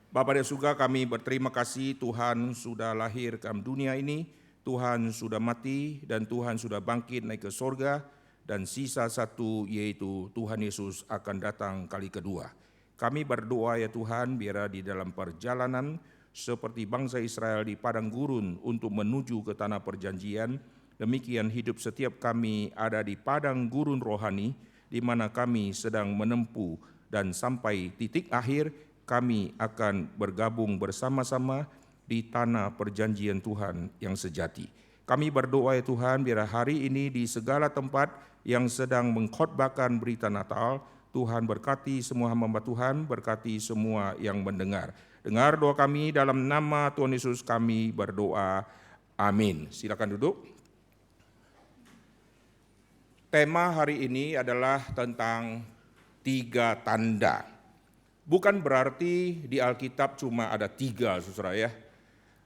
Bapa di surga, kami berterima kasih Tuhan sudah lahir ke dunia ini, Tuhan sudah mati dan Tuhan sudah bangkit naik ke sorga, dan sisa satu yaitu Tuhan Yesus akan datang kali kedua. Kami berdoa ya Tuhan, biar di dalam perjalanan seperti bangsa Israel di padang gurun untuk menuju ke tanah perjanjian, demikian hidup setiap kami ada di padang gurun rohani, di mana kami sedang menempuh dan sampai titik akhir kami akan bergabung bersama-sama di tanah perjanjian Tuhan yang sejati. Kami berdoa ya Tuhan, biar hari ini di segala tempat yang sedang mengkhotbahkan berita Natal, Tuhan berkati semua hamba Tuhan, berkati semua yang mendengar. Dengar doa kami dalam nama Tuhan Yesus kami berdoa. Amin. Silakan duduk. Tema hari ini adalah tentang 3 tanda. Bukan berarti di Alkitab cuma ada 3, saudara ya.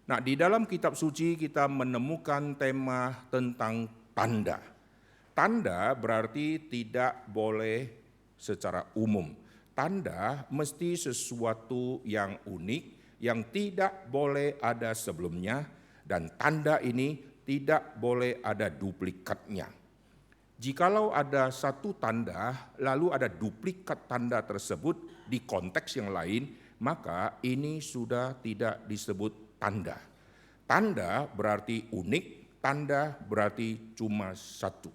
Nah, di dalam kitab suci kita menemukan tema tentang tanda. Tanda berarti tidak boleh secara umum. Tanda mesti sesuatu yang unik, yang tidak boleh ada sebelumnya, dan tanda ini tidak boleh ada duplikatnya. Jikalau ada satu tanda, lalu ada duplikat tanda tersebut di konteks yang lain, maka ini sudah tidak disebut tanda. Tanda berarti unik, tanda berarti cuma satu.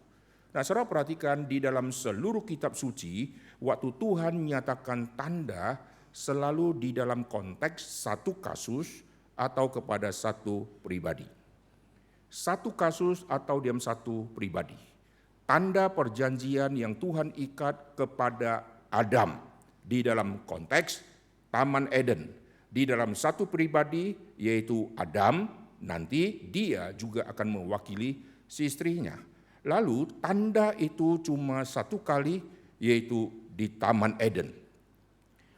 Nah, saudara perhatikan di dalam seluruh kitab suci, waktu Tuhan menyatakan tanda selalu di dalam konteks satu kasus atau kepada satu pribadi. Satu kasus atau diam satu pribadi. Tanda perjanjian yang Tuhan ikat kepada Adam di dalam konteks Taman Eden. Di dalam satu pribadi yaitu Adam, nanti dia juga akan mewakili si istrinya. Lalu tanda itu cuma satu kali yaitu di Taman Eden.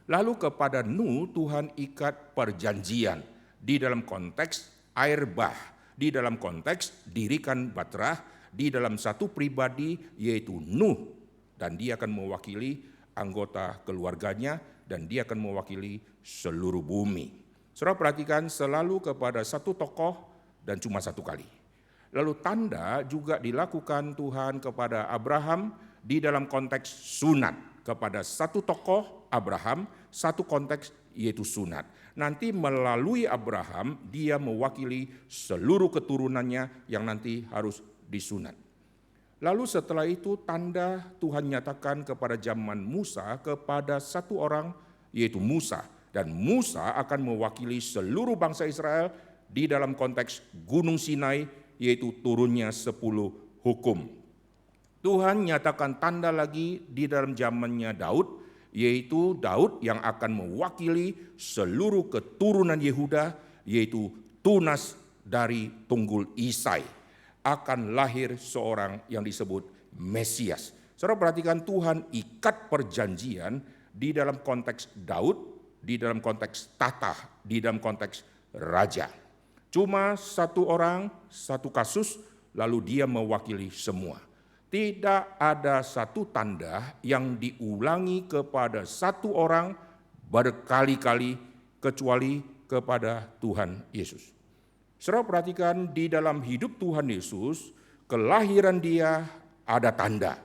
Lalu kepada Nuh Tuhan ikat perjanjian di dalam konteks air bah, di dalam konteks dirikan bahtera, di dalam satu pribadi yaitu Nuh, dan dia akan mewakili anggota keluarganya dan dia akan mewakili seluruh bumi. Saudara perhatikan selalu kepada satu tokoh dan cuma satu kali. Lalu tanda juga dilakukan Tuhan kepada Abraham di dalam konteks sunat, kepada satu tokoh Abraham, satu konteks yaitu sunat. Nanti melalui Abraham dia mewakili seluruh keturunannya yang nanti harus disunat. Lalu setelah itu tanda Tuhan nyatakan kepada zaman Musa kepada satu orang yaitu Musa, dan Musa akan mewakili seluruh bangsa Israel di dalam konteks Gunung Sinai yaitu turunnya 10 hukum. Tuhan nyatakan tanda lagi di dalam zamannya Daud, yaitu Daud yang akan mewakili seluruh keturunan Yehuda, yaitu tunas dari tunggul Isai. Akan lahir seorang yang disebut Mesias. Saudara perhatikan Tuhan ikat perjanjian di dalam konteks Daud, di dalam konteks tata, di dalam konteks raja. Cuma satu orang, satu kasus, lalu dia mewakili semua. Tidak ada satu tanda yang diulangi kepada satu orang berkali-kali kecuali kepada Tuhan Yesus. Saudara perhatikan di dalam hidup Tuhan Yesus, kelahiran dia ada tanda,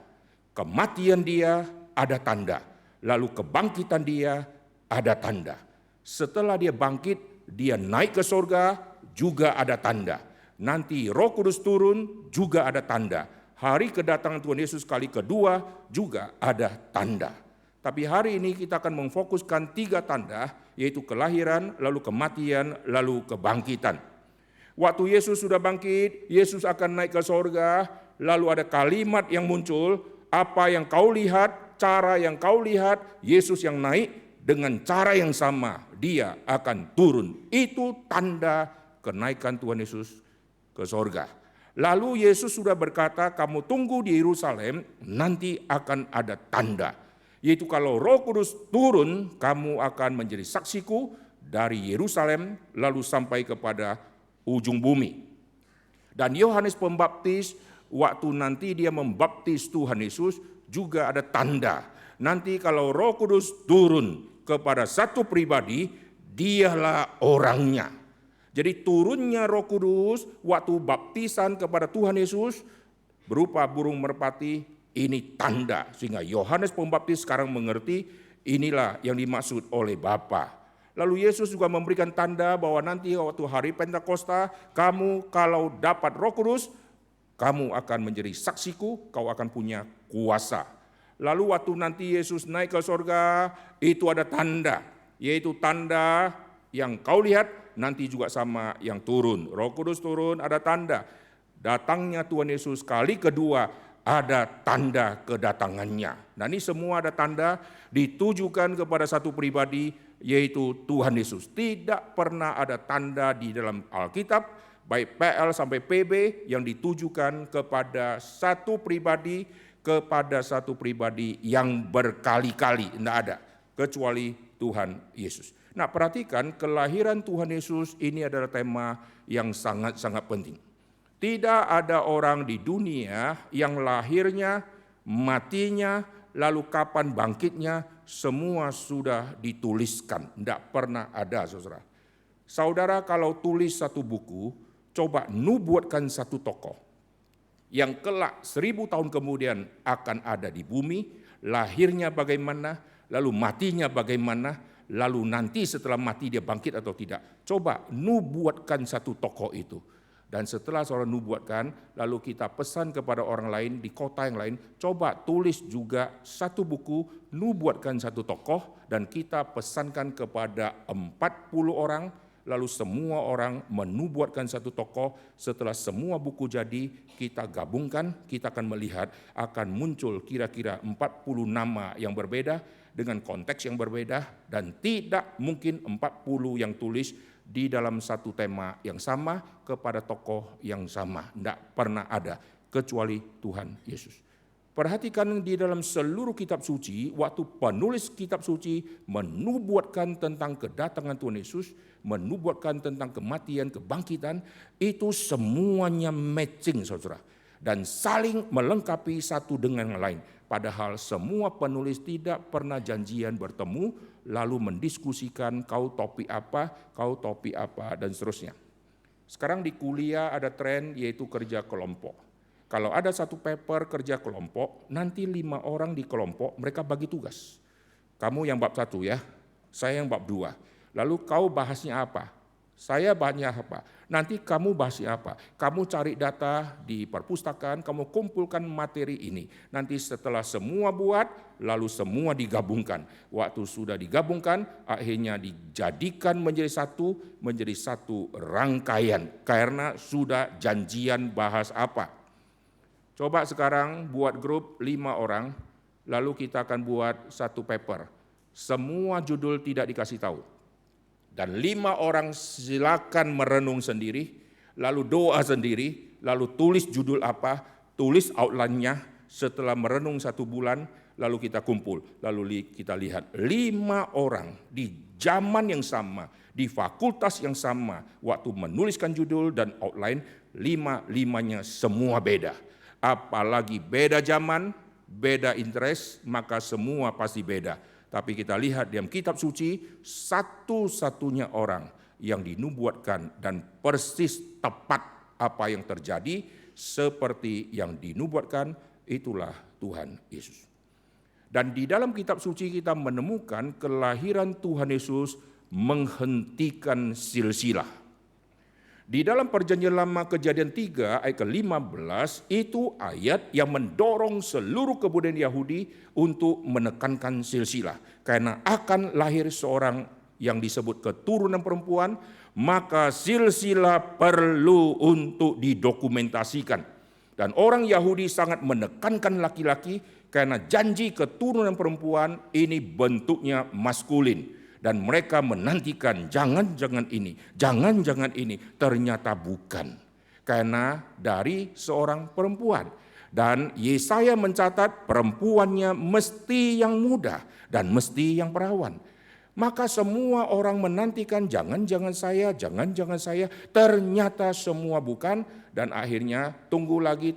kematian dia ada tanda, lalu kebangkitan dia ada tanda. Setelah dia bangkit, dia naik ke sorga juga ada tanda. Nanti Roh Kudus turun juga ada tanda. Hari kedatangan Tuhan Yesus kali kedua juga ada tanda. Tapi hari ini kita akan memfokuskan 3 tanda, yaitu kelahiran, lalu kematian, lalu kebangkitan. Waktu Yesus sudah bangkit, Yesus akan naik ke sorga, lalu ada kalimat yang muncul, apa yang kau lihat, cara yang kau lihat, Yesus yang naik dengan cara yang sama, dia akan turun. Itu tanda kenaikan Tuhan Yesus ke sorga. Lalu Yesus sudah berkata, kamu tunggu di Yerusalem, nanti akan ada tanda. Yaitu kalau Roh Kudus turun, kamu akan menjadi saksiku dari Yerusalem, lalu sampai kepada ujung bumi. Dan Yohanes Pembaptis, waktu nanti dia membaptis Tuhan Yesus, juga ada tanda. Nanti kalau Roh Kudus turun kepada satu pribadi, Dialah orangnya. Jadi turunnya Roh Kudus waktu baptisan kepada Tuhan Yesus berupa burung merpati, ini tanda. Sehingga Yohanes Pembaptis sekarang mengerti inilah yang dimaksud oleh Bapa. Lalu Yesus juga memberikan tanda bahwa nanti waktu hari Pentakosta, kamu kalau dapat Roh Kudus, kamu akan menjadi saksiku, kau akan punya kuasa. Lalu waktu nanti Yesus naik ke sorga, itu ada tanda, yaitu tanda yang kau lihat nanti juga sama yang turun. Roh Kudus turun, ada tanda. Datangnya Tuhan Yesus kali kedua, ada tanda kedatangannya. Nah ini semua ada tanda ditujukan kepada satu pribadi, yaitu Tuhan Yesus. Tidak pernah ada tanda di dalam Alkitab, baik PL sampai PB, yang ditujukan kepada satu pribadi, yang berkali-kali. Tidak ada, kecuali Tuhan Yesus. Nah perhatikan, kelahiran Tuhan Yesus ini adalah tema yang sangat-sangat penting. Tidak ada orang di dunia yang lahirnya, matinya, lalu kapan bangkitnya, semua sudah dituliskan. Tidak pernah ada, saudara. Saudara kalau tulis satu buku, coba nubuatkan satu tokoh yang kelak 1000 tahun kemudian akan ada di bumi, lahirnya bagaimana, lalu matinya bagaimana, lalu nanti setelah mati dia bangkit atau tidak. Coba nubuatkan satu tokoh itu. Dan setelah seorang nubuatkan, lalu kita pesan kepada orang lain di kota yang lain, coba tulis juga satu buku, nubuatkan satu tokoh, dan kita pesankan kepada 40 orang, lalu semua orang menubuatkan satu tokoh. Setelah semua buku jadi, kita gabungkan, kita akan melihat akan muncul kira-kira 40 nama yang berbeda, dengan konteks yang berbeda, dan tidak mungkin 40 yang tulis di dalam satu tema yang sama kepada tokoh yang sama. Tidak pernah ada, kecuali Tuhan Yesus. Perhatikan di dalam seluruh kitab suci, waktu penulis kitab suci menubuatkan tentang kedatangan Tuhan Yesus, menubuatkan tentang kematian, kebangkitan, itu semuanya matching, saudara. Dan saling melengkapi satu dengan yang lain. Padahal semua penulis tidak pernah janjian bertemu, lalu mendiskusikan kau topik apa, dan seterusnya. Sekarang di kuliah ada tren yaitu kerja kelompok. Kalau ada satu paper kerja kelompok, nanti 5 orang di kelompok, mereka bagi tugas. Kamu yang bab 1 ya, saya yang bab 2. Lalu kau bahasnya apa? Saya bahasnya apa? Nanti kamu bahasnya apa? Kamu cari data di perpustakaan, kamu kumpulkan materi ini. Nanti setelah semua buat, lalu semua digabungkan. Waktu sudah digabungkan, akhirnya dijadikan menjadi satu rangkaian. Karena sudah janjian bahas apa. Coba sekarang buat grup 5 orang, lalu kita akan buat satu paper. Semua judul tidak dikasih tahu. Dan 5 orang silakan merenung sendiri, lalu doa sendiri, lalu tulis judul apa, tulis outline-nya. Setelah merenung 1 bulan, lalu kita kumpul. Lalu kita lihat 5 orang di zaman yang sama, di fakultas yang sama, waktu menuliskan judul dan outline, 5-5-nya semua beda. Apalagi beda zaman, beda interest, maka semua pasti beda. Tapi kita lihat dalam kitab suci, satu-satunya orang yang dinubuatkan dan persis tepat apa yang terjadi seperti yang dinubuatkan, itulah Tuhan Yesus. Dan di dalam kitab suci kita menemukan kelahiran Tuhan Yesus menghentikan silsilah. Di dalam perjanjian lama Kejadian 3 ayat ke-15 itu ayat yang mendorong seluruh kebudayaan Yahudi untuk menekankan silsilah. Karena akan lahir seorang yang disebut keturunan perempuan, maka silsilah perlu untuk didokumentasikan. Dan orang Yahudi sangat menekankan laki-laki karena janji keturunan perempuan ini bentuknya maskulin. Dan mereka menantikan jangan-jangan ini, ternyata bukan. Karena dari seorang perempuan. Dan Yesaya mencatat perempuannya mesti yang muda dan mesti yang perawan. Maka semua orang menantikan jangan-jangan saya, jangan-jangan saya. Ternyata semua bukan, dan akhirnya tunggu lagi,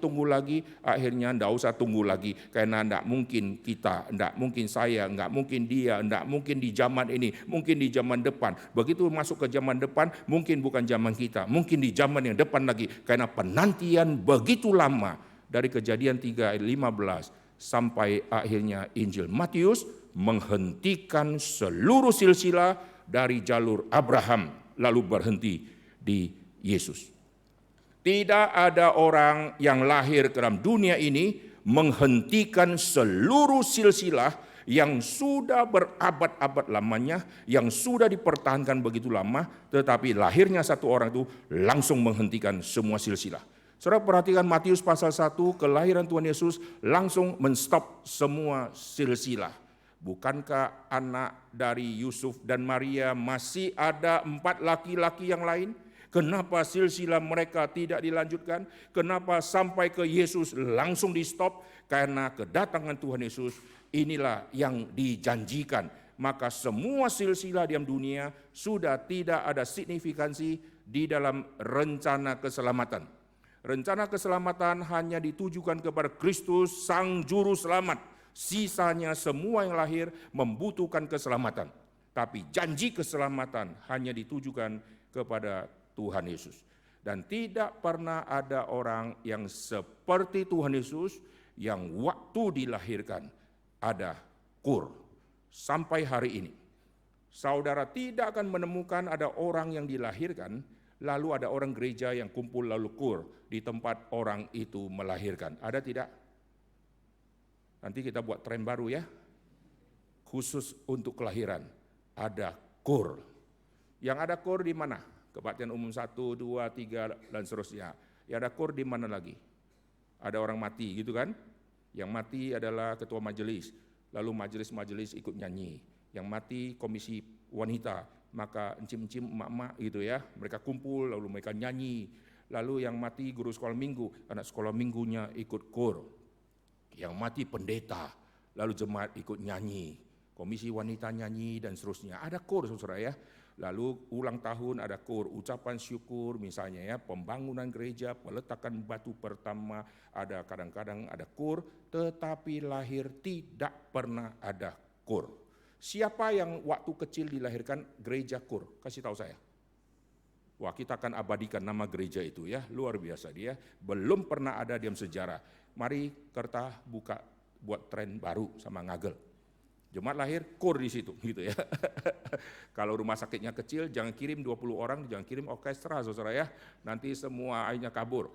akhirnya enggak usah tunggu lagi. Karena enggak mungkin kita, enggak mungkin saya, enggak mungkin dia, enggak mungkin di zaman ini, mungkin di zaman depan. Begitu masuk ke zaman depan, mungkin bukan zaman kita, mungkin di zaman yang depan lagi. Karena penantian begitu lama, dari Kejadian 3 ayat 15 sampai akhirnya Injil Matius menghentikan seluruh silsilah dari jalur Abraham lalu berhenti di Yesus. Tidak ada orang yang lahir ke dalam dunia ini menghentikan seluruh silsilah yang sudah berabad-abad lamanya, yang sudah dipertahankan begitu lama, tetapi lahirnya satu orang itu langsung menghentikan semua silsilah. Saudara perhatikan Matius pasal 1, kelahiran Tuhan Yesus langsung menstop semua silsilah. Bukankah anak dari Yusuf dan Maria masih ada 4 laki-laki yang lain? Kenapa silsilah mereka tidak dilanjutkan? Kenapa sampai ke Yesus langsung di stop? Karena kedatangan Tuhan Yesus inilah yang dijanjikan. Maka semua silsilah di dunia sudah tidak ada signifikansi di dalam rencana keselamatan. Rencana keselamatan hanya ditujukan kepada Kristus Sang Juru Selamat. Sisanya semua yang lahir membutuhkan keselamatan. Tapi janji keselamatan hanya ditujukan kepada Tuhan Yesus. Dan tidak pernah ada orang yang seperti Tuhan Yesus yang waktu dilahirkan ada kur. Sampai hari ini. Saudara tidak akan menemukan ada orang yang dilahirkan lalu ada orang gereja yang kumpul lalu kur di tempat orang itu melahirkan. Ada tidak? Nanti kita buat tren baru ya. Khusus untuk kelahiran. Ada kur. Yang ada kur di mana? Kebaktian umum 1, 2, 3 dan seterusnya. Ya ada kur di mana lagi? Ada orang mati gitu kan? Yang mati adalah ketua majelis. Lalu majelis-majelis ikut nyanyi. Yang mati komisi wanita. Maka encim-encim emak-emak gitu ya. Mereka kumpul lalu mereka nyanyi. Lalu yang mati guru sekolah minggu. Anak sekolah minggunya ikut kur. Yang mati pendeta, lalu jemaat ikut nyanyi, komisi wanita nyanyi dan seterusnya. Ada kur saudara ya. Lalu ulang tahun ada kur, ucapan syukur misalnya ya, pembangunan gereja, peletakan batu pertama, ada kadang-kadang ada kur, tetapi lahir tidak pernah ada kur. Siapa yang waktu kecil dilahirkan gereja kur? Kasih tahu saya. Wah, kita akan abadikan nama gereja itu ya, luar biasa dia. Belum pernah ada dalam sejarah. Mari Kerta buka buat tren baru sama ngagel. Jemaat lahir kur di situ gitu ya. Kalau rumah sakitnya kecil jangan kirim 20 orang, jangan kirim orkestra saudara ya. Nanti semua akhirnya kabur.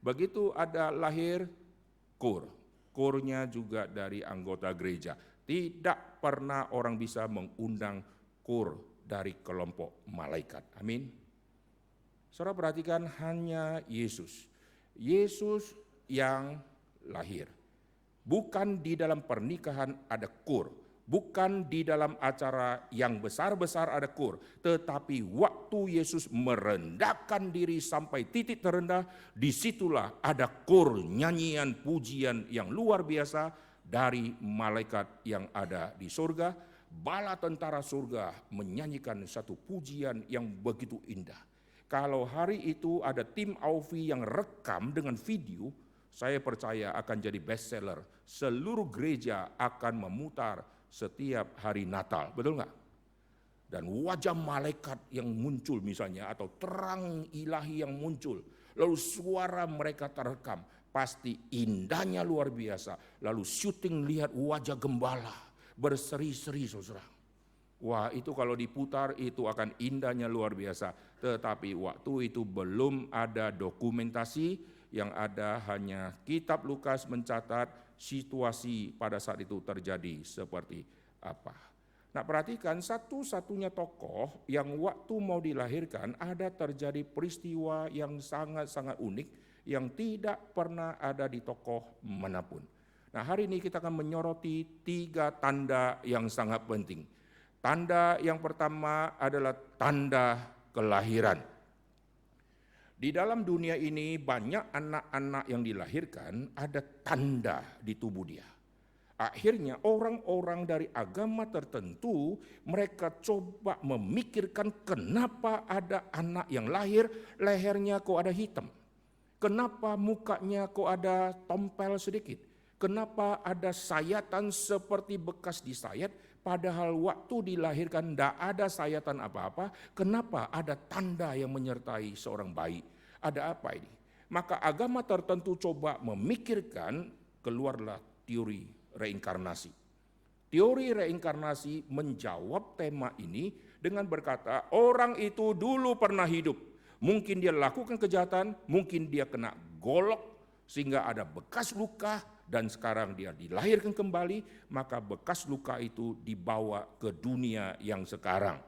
Begitu ada lahir kur. Kurnya juga dari anggota gereja. Tidak pernah orang bisa mengundang kur dari kelompok malaikat. Amin. Saudara perhatikan hanya Yesus. Yesus yang lahir. Bukan di dalam pernikahan ada kur. Bukan di dalam acara yang besar-besar ada kur. Tetapi waktu Yesus merendahkan diri sampai titik terendah, disitulah ada kur, nyanyian, pujian yang luar biasa dari malaikat yang ada di surga. Bala tentara surga menyanyikan satu pujian yang begitu indah. Kalau hari itu ada tim Aufi yang rekam dengan video, saya percaya akan jadi bestseller. Seluruh gereja akan memutar setiap hari Natal, betul nggak? Dan wajah malaikat yang muncul misalnya, atau terang ilahi yang muncul, lalu suara mereka terekam, pasti indahnya luar biasa. Lalu syuting lihat wajah gembala, berseri-seri saudara. Wah, itu kalau diputar itu akan indahnya luar biasa. Tetapi waktu itu belum ada dokumentasi, yang ada hanya kitab Lukas mencatat situasi pada saat itu terjadi seperti apa. Nah, perhatikan satu-satunya tokoh yang waktu mau dilahirkan ada terjadi peristiwa yang sangat-sangat unik yang tidak pernah ada di tokoh manapun. Nah, hari ini kita akan menyoroti 3 tanda yang sangat penting. Tanda yang pertama adalah tanda kelahiran. Di dalam dunia ini banyak anak-anak yang dilahirkan ada tanda di tubuh dia. Akhirnya orang-orang dari agama tertentu, mereka coba memikirkan kenapa ada anak yang lahir, lehernya kok ada hitam. Kenapa mukanya kok ada tompel sedikit? Kenapa ada sayatan seperti bekas disayat, padahal waktu dilahirkan tidak ada sayatan apa-apa? Kenapa ada tanda yang menyertai seorang bayi? Ada apa ini? Maka agama tertentu coba memikirkan, keluarlah teori reinkarnasi. Teori reinkarnasi menjawab tema ini dengan berkata, orang itu dulu pernah hidup. Mungkin dia lakukan kejahatan, mungkin dia kena golok, sehingga ada bekas luka, dan sekarang dia dilahirkan kembali, maka bekas luka itu dibawa ke dunia yang sekarang.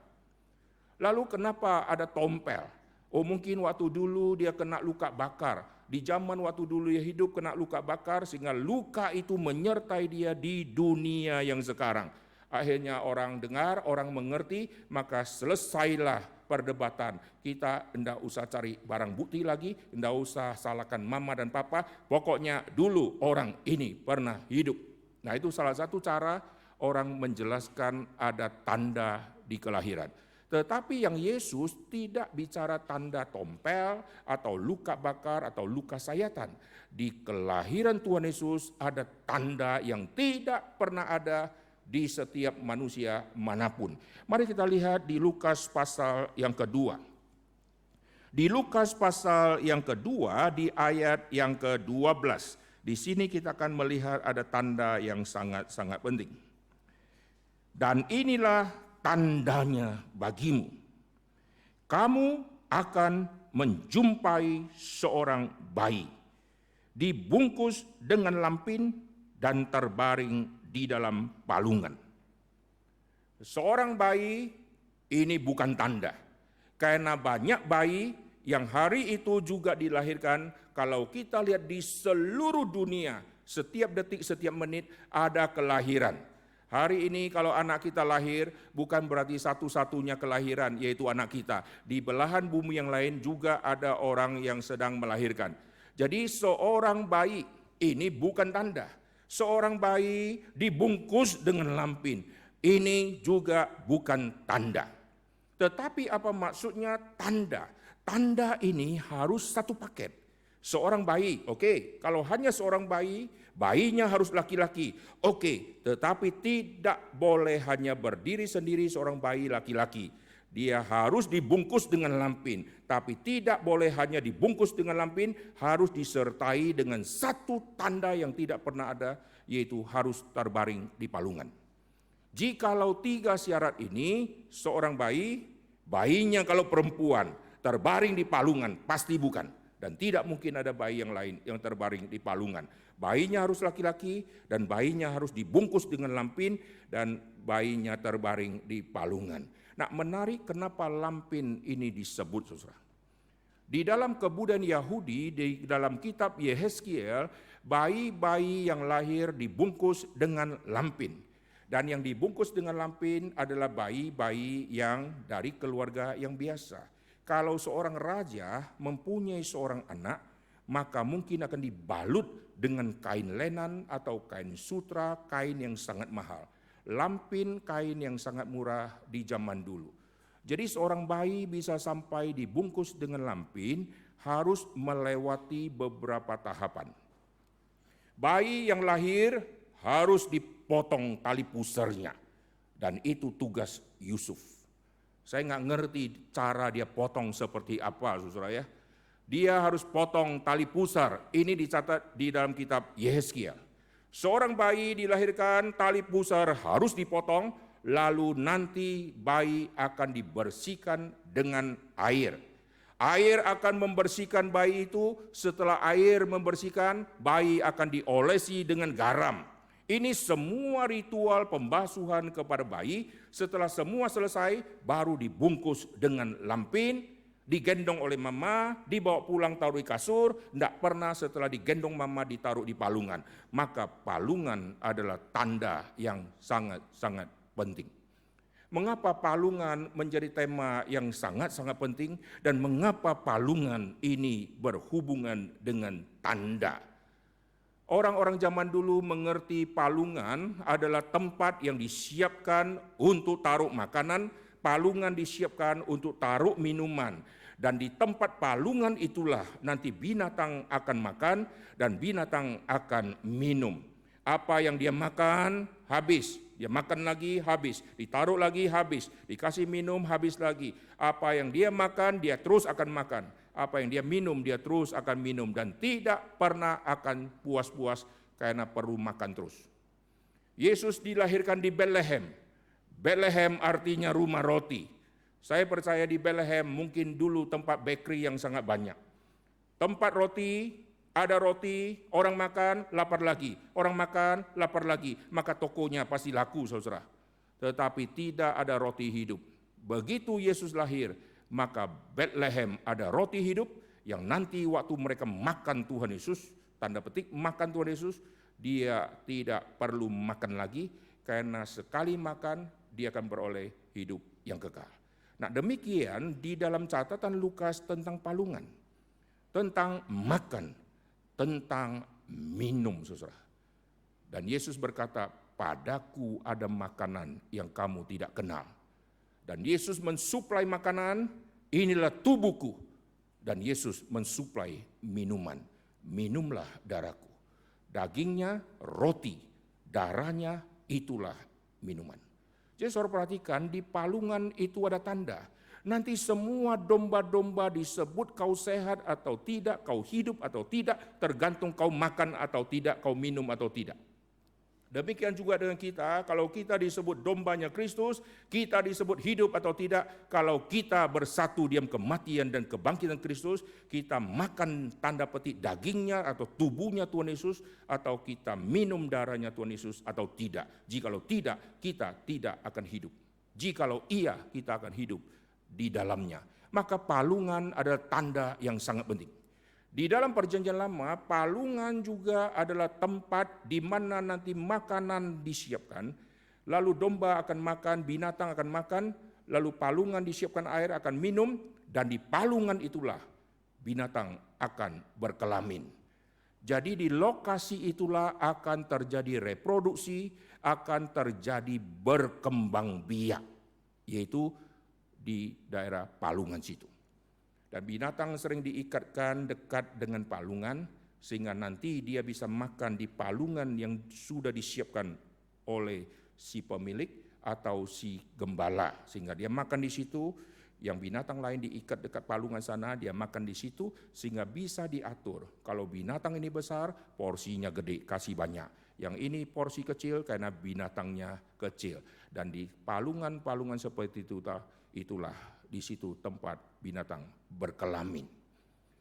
Lalu kenapa ada tompel? Oh mungkin waktu dulu dia kena luka bakar. Di zaman waktu dulu dia hidup kena luka bakar, sehingga luka itu menyertai dia di dunia yang sekarang. Akhirnya orang dengar, orang mengerti, maka selesailah perdebatan. Kita tidak usah cari barang bukti lagi, tidak usah salahkan mama dan papa, pokoknya dulu orang ini pernah hidup. Nah itu salah satu cara orang menjelaskan ada tanda di kelahiran. Tetapi yang Yesus tidak bicara tanda tompel atau luka bakar atau luka sayatan. Di kelahiran Tuhan Yesus ada tanda yang tidak pernah ada di setiap manusia manapun. Mari kita lihat di Lukas pasal yang kedua. Di Lukas pasal yang kedua di ayat yang ke-12. Di sini kita akan melihat ada tanda yang sangat-sangat penting. Dan inilah tandanya bagimu. Kamu akan menjumpai seorang bayi dibungkus dengan lampin dan terbaring di dalam palungan. Seorang bayi ini bukan tanda. Karena banyak bayi yang hari itu juga dilahirkan, kalau kita lihat di seluruh dunia, setiap detik, setiap menit ada kelahiran. Hari ini kalau anak kita lahir bukan berarti satu-satunya kelahiran yaitu anak kita. Di belahan bumi yang lain juga ada orang yang sedang melahirkan. Jadi seorang bayi ini bukan tanda. Seorang bayi dibungkus dengan lampin. Ini juga bukan tanda. Tetapi apa maksudnya tanda? Tanda ini harus satu paket. Seorang bayi, oke, kalau hanya seorang bayi, bayinya harus laki-laki, oke, tetapi tidak boleh hanya berdiri sendiri seorang bayi laki-laki. Dia harus dibungkus dengan lampin, tapi tidak boleh hanya dibungkus dengan lampin, harus disertai dengan satu tanda yang tidak pernah ada, yaitu harus terbaring di palungan. Jikalau 3 syarat ini, seorang bayi, bayinya kalau perempuan, terbaring di palungan, pasti bukan. Dan tidak mungkin ada bayi yang lain yang terbaring di palungan. Bayinya harus laki-laki dan bayinya harus dibungkus dengan lampin dan bayinya terbaring di palungan. Nah menarik kenapa lampin ini disebut saudara. Di dalam kebudayaan Yahudi, di dalam kitab Yehezkiel, bayi-bayi yang lahir dibungkus dengan lampin. Dan yang dibungkus dengan lampin adalah bayi-bayi yang dari keluarga yang biasa. Kalau seorang raja mempunyai seorang anak, maka mungkin akan dibalut dengan kain lenan atau kain sutra, kain yang sangat mahal. Lampin kain yang sangat murah di zaman dulu. Jadi seorang bayi bisa sampai dibungkus dengan lampin harus melewati beberapa tahapan. Bayi yang lahir harus dipotong tali pusarnya. Dan itu tugas Yusuf. Saya nggak ngerti cara dia potong seperti apa, saudara ya. Dia harus potong tali pusar. Ini dicatat di dalam kitab Yehezkiel. Seorang bayi dilahirkan, tali pusar harus dipotong, lalu nanti bayi akan dibersihkan dengan air. Air akan membersihkan bayi itu, setelah air membersihkan, bayi akan diolesi dengan garam. Ini semua ritual pembasuhan kepada bayi. Setelah semua selesai, baru dibungkus dengan lampin, digendong oleh mama, dibawa pulang taruh di kasur. Tidak pernah setelah digendong mama ditaruh di palungan. Maka palungan adalah tanda yang sangat-sangat penting. Mengapa palungan menjadi tema yang sangat-sangat penting? Dan mengapa palungan ini berhubungan dengan tanda? Orang-orang zaman dulu mengerti palungan adalah tempat yang disiapkan untuk taruh makanan, palungan disiapkan untuk taruh minuman. Dan di tempat palungan itulah nanti binatang akan makan dan binatang akan minum. Apa yang dia makan, habis. Dia makan lagi, habis. Ditaruh lagi, habis. Dikasih minum, habis lagi. Apa yang dia makan, dia terus akan makan. Apa yang dia minum, dia terus akan minum. Dan tidak pernah akan puas-puas karena perlu makan terus. Yesus dilahirkan di Bethlehem. Bethlehem artinya rumah roti. Saya percaya di Bethlehem mungkin dulu tempat bakery yang sangat banyak. Tempat roti, ada roti, orang makan, lapar lagi. Orang makan, lapar lagi. Maka tokonya pasti laku, saudara. Tetapi tidak ada roti hidup. Begitu Yesus lahir, maka Bethlehem ada roti hidup yang nanti waktu mereka makan Tuhan Yesus, tanda petik makan Tuhan Yesus, dia tidak perlu makan lagi karena sekali makan dia akan beroleh hidup yang kekal. Nah, demikian di dalam catatan Lukas tentang palungan, tentang makan, tentang minum, saudara. Dan Yesus berkata, padaku ada makanan yang kamu tidak kenal. Dan Yesus mensuplai makanan, inilah tubuhku. Dan Yesus mensuplai minuman, minumlah darahku. Dagingnya roti, darahnya itulah minuman. Jadi saudara perhatikan di palungan itu ada tanda. Nanti semua domba-domba disebut kau sehat atau tidak, kau hidup atau tidak, tergantung kau makan atau tidak, kau minum atau tidak. Demikian juga dengan kita, kalau kita disebut dombanya Kristus, kita disebut hidup atau tidak, kalau kita bersatu diam kematian dan kebangkitan Kristus, kita makan tanda petik dagingnya atau tubuhnya Tuhan Yesus, atau kita minum darahnya Tuhan Yesus atau tidak. Jikalau tidak, kita tidak akan hidup. Jikalau iya, kita akan hidup di dalamnya. Maka palungan adalah tanda yang sangat penting. Di dalam perjanjian lama, palungan juga adalah tempat di mana nanti makanan disiapkan, lalu domba akan makan, binatang akan makan, lalu palungan disiapkan air akan minum, dan di palungan itulah binatang akan berkelamin. Jadi di lokasi itulah akan terjadi reproduksi, akan terjadi berkembang biak, yaitu di daerah palungan situ. Dan binatang sering diikatkan dekat dengan palungan, sehingga nanti dia bisa makan di palungan yang sudah disiapkan oleh si pemilik atau si gembala. Sehingga dia makan di situ, yang binatang lain diikat dekat palungan sana, dia makan di situ, sehingga bisa diatur. Kalau binatang ini besar, porsinya gede, kasih banyak. Yang ini porsi kecil karena binatangnya kecil. Dan di palungan-palungan seperti itulah di situ tempat binatang berkelamin.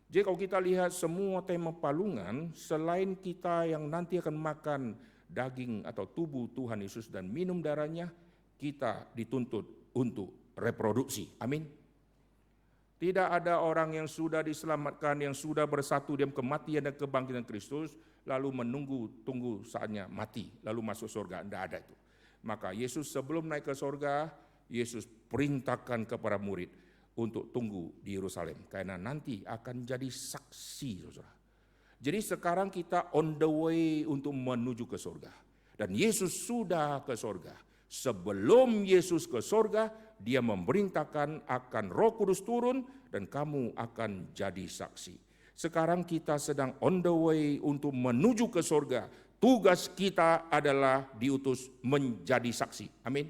Jadi kalau kita lihat semua tema palungan, selain kita yang nanti akan makan daging atau tubuh Tuhan Yesus dan minum darahnya, kita dituntut untuk reproduksi. Amin. Tidak ada orang yang sudah diselamatkan, yang sudah bersatu dalam kematian dan kebangkitan Kristus, lalu tunggu saatnya mati, lalu masuk surga. Tidak ada itu. Maka Yesus sebelum naik ke surga, Yesus perintahkan kepada murid untuk tunggu di Yerusalem. Karena nanti akan jadi saksi, saudara. Jadi sekarang kita on the way untuk menuju ke surga. Dan Yesus sudah ke surga. Sebelum Yesus ke surga, dia memerintahkan akan Roh Kudus turun dan kamu akan jadi saksi. Sekarang kita sedang on the way untuk menuju ke surga. Tugas kita adalah diutus menjadi saksi. Amin.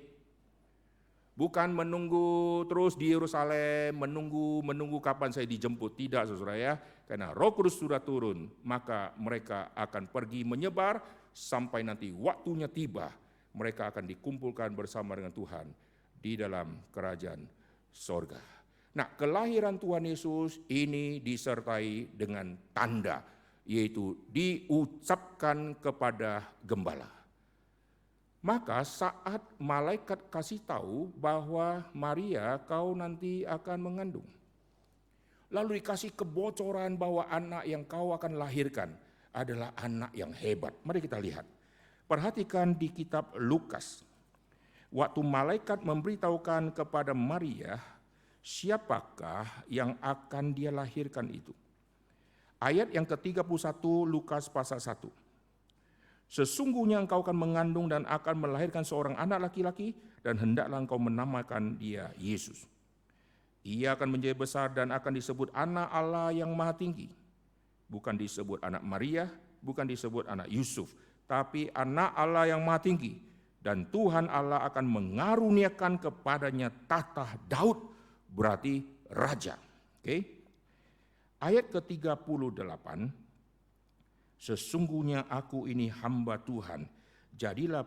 Bukan menunggu terus di Yerusalem, menunggu kapan saya dijemput. Tidak, saudara ya. Karena Roh Kudus sudah turun, maka mereka akan pergi menyebar sampai nanti waktunya tiba. Mereka akan dikumpulkan bersama dengan Tuhan di dalam kerajaan sorga. Nah, kelahiran Tuhan Yesus ini disertai dengan tanda, yaitu diucapkan kepada gembala. Maka saat malaikat kasih tahu bahwa Maria kau nanti akan mengandung. Lalu dikasih kebocoran bahwa anak yang kau akan lahirkan adalah anak yang hebat. Mari kita lihat. Perhatikan di kitab Lukas. Waktu malaikat memberitahukan kepada Maria siapakah yang akan dia lahirkan itu. Ayat yang ke-31 Lukas pasal 1. Sesungguhnya engkau akan mengandung dan akan melahirkan seorang anak laki-laki, dan hendaklah engkau menamakan dia Yesus. Ia akan menjadi besar dan akan disebut anak Allah yang maha tinggi. Bukan disebut anak Maria, bukan disebut anak Yusuf, tapi anak Allah yang maha tinggi. Dan Tuhan Allah akan mengaruniakan kepadanya tahta Daud, berarti raja. Oke. Ayat ke-38, sesungguhnya aku ini hamba Tuhan, jadilah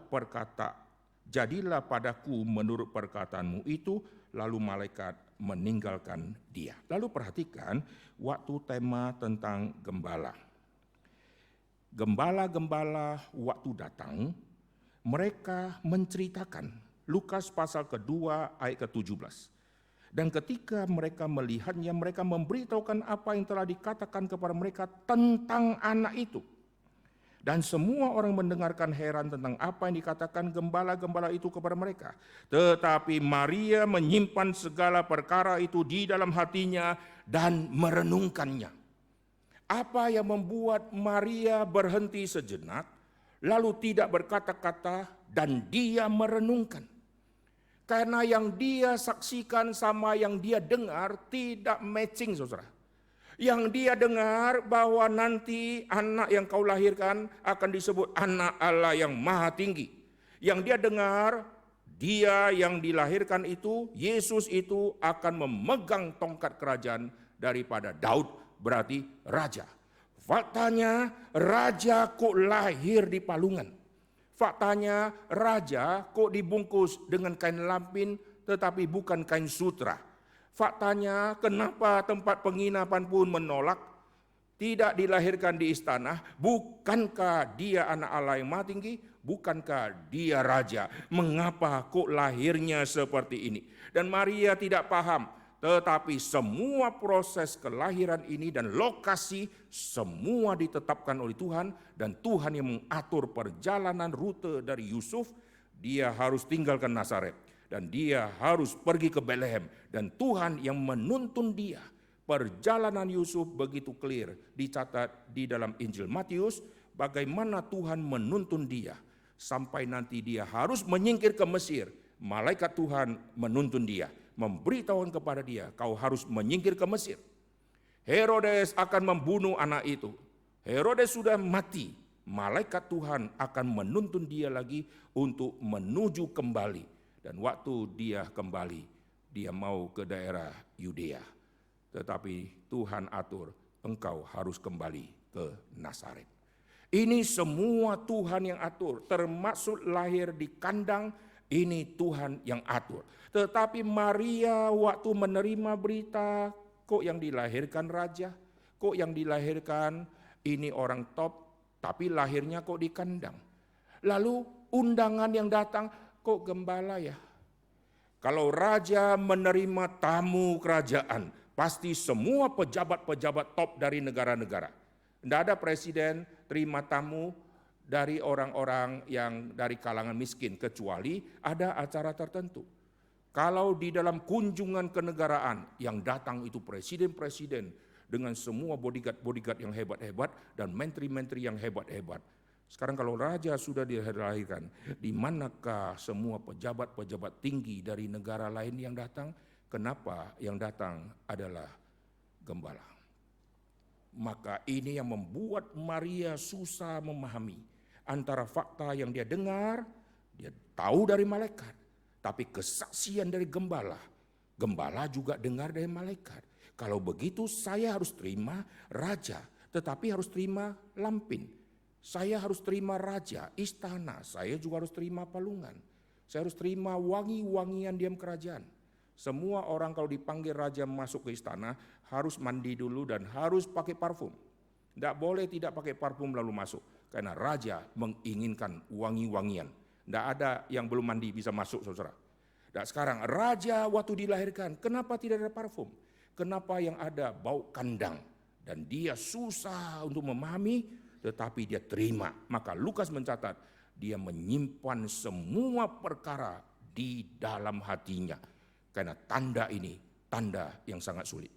padaku menurut perkataanmu itu, lalu malaikat meninggalkan dia. Lalu perhatikan waktu tema tentang gembala. Gembala-gembala waktu datang, mereka menceritakan, Lukas pasal kedua ayat ke-17. Dan ketika mereka melihatnya, mereka memberitahukan apa yang telah dikatakan kepada mereka tentang anak itu. Dan semua orang mendengarkan heran tentang apa yang dikatakan gembala-gembala itu kepada mereka. Tetapi Maria menyimpan segala perkara itu di dalam hatinya dan merenungkannya. Apa yang membuat Maria berhenti sejenak, lalu tidak berkata-kata, dan dia merenungkan? Karena yang dia saksikan sama yang dia dengar tidak matching, saudara. Yang dia dengar bahwa nanti anak yang kau lahirkan akan disebut anak Allah yang maha tinggi. Yang dia dengar, dia yang dilahirkan itu, Yesus itu akan memegang tongkat kerajaan daripada Daud, berarti raja. Faktanya raja kok lahir di palungan. Faktanya raja kok dibungkus dengan kain lampin tetapi bukan kain sutra. Faktanya kenapa tempat penginapan pun menolak, tidak dilahirkan di istana? Bukankah dia anak Allah yang maha tinggi? Bukankah dia raja? Mengapa kok lahirnya seperti ini? Dan Maria tidak paham. Tetapi semua proses kelahiran ini dan lokasi semua ditetapkan oleh Tuhan, dan Tuhan yang mengatur perjalanan rute dari Yusuf. Dia harus tinggalkan Nazaret dan dia harus pergi ke Betlehem, dan Tuhan yang menuntun dia. Perjalanan Yusuf begitu clear dicatat di dalam Injil Matius, bagaimana Tuhan menuntun dia sampai nanti dia harus menyingkir ke Mesir. Malaikat Tuhan menuntun dia, memberitahukan kepada dia, kau harus menyingkir ke Mesir. Herodes akan membunuh anak itu. Herodes sudah mati. Malaikat Tuhan akan menuntun dia lagi untuk menuju kembali. Dan waktu dia kembali, dia mau ke daerah Yudea. Tetapi Tuhan atur, engkau harus kembali ke Nazaret. Ini semua Tuhan yang atur, termasuk lahir di kandang. Ini Tuhan yang atur. Tetapi Maria waktu menerima berita, kok yang dilahirkan raja, kok yang dilahirkan ini orang top, tapi lahirnya kok di kandang. Lalu undangan yang datang, kok gembala ya? Kalau raja menerima tamu kerajaan, pasti semua pejabat-pejabat top dari negara-negara. Tidak ada presiden terima tamu dari orang-orang yang dari kalangan miskin, kecuali ada acara tertentu. Kalau di dalam kunjungan kenegaraan yang datang itu presiden-presiden dengan semua bodyguard yang hebat-hebat dan menteri-menteri yang hebat-hebat. Sekarang kalau raja sudah dilahirkan, di manakah semua pejabat-pejabat tinggi dari negara lain yang datang? Kenapa yang datang adalah gembala? Maka ini yang membuat Maria susah memahami antara fakta yang dia dengar, dia tahu dari malaikat, tapi kesaksian dari gembala. Gembala juga dengar dari malaikat. Kalau begitu saya harus terima raja, tetapi harus terima lampin. Saya harus terima raja, istana. Saya juga harus terima palungan. Saya harus terima wangi-wangian diam kerajaan. Semua orang kalau dipanggil raja masuk ke istana harus mandi dulu dan harus pakai parfum. Tidak boleh tidak pakai parfum lalu masuk. Karena raja menginginkan wangi-wangian. Tidak ada yang belum mandi bisa masuk, saudara. Dan sekarang raja waktu dilahirkan, kenapa tidak ada parfum? Kenapa yang ada bau kandang? Dan dia susah untuk memahami, tetapi dia terima. Maka Lukas mencatat, dia menyimpan semua perkara di dalam hatinya. Karena tanda ini, tanda yang sangat sulit.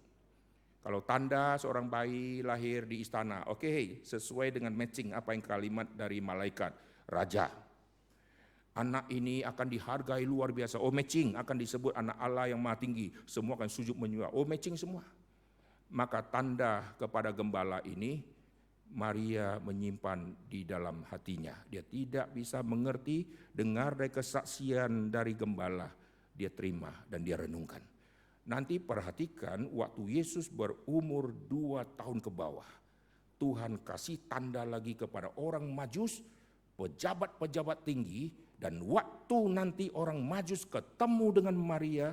Kalau tanda seorang bayi lahir di istana, oke, sesuai dengan matching apa yang kalimat dari malaikat raja. Anak ini akan dihargai luar biasa. Oh, matching, akan disebut anak Allah yang maha tinggi. Semua akan sujud menyembah. Oh, matching semua. Maka tanda kepada gembala ini Maria menyimpan di dalam hatinya. Dia tidak bisa mengerti, dengar dari kesaksian dari gembala, dia terima dan dia renungkan. Nanti perhatikan waktu Yesus berumur 2 tahun ke bawah, Tuhan kasih tanda lagi kepada orang Majus, pejabat-pejabat tinggi, dan waktu nanti orang Majus ketemu dengan Maria,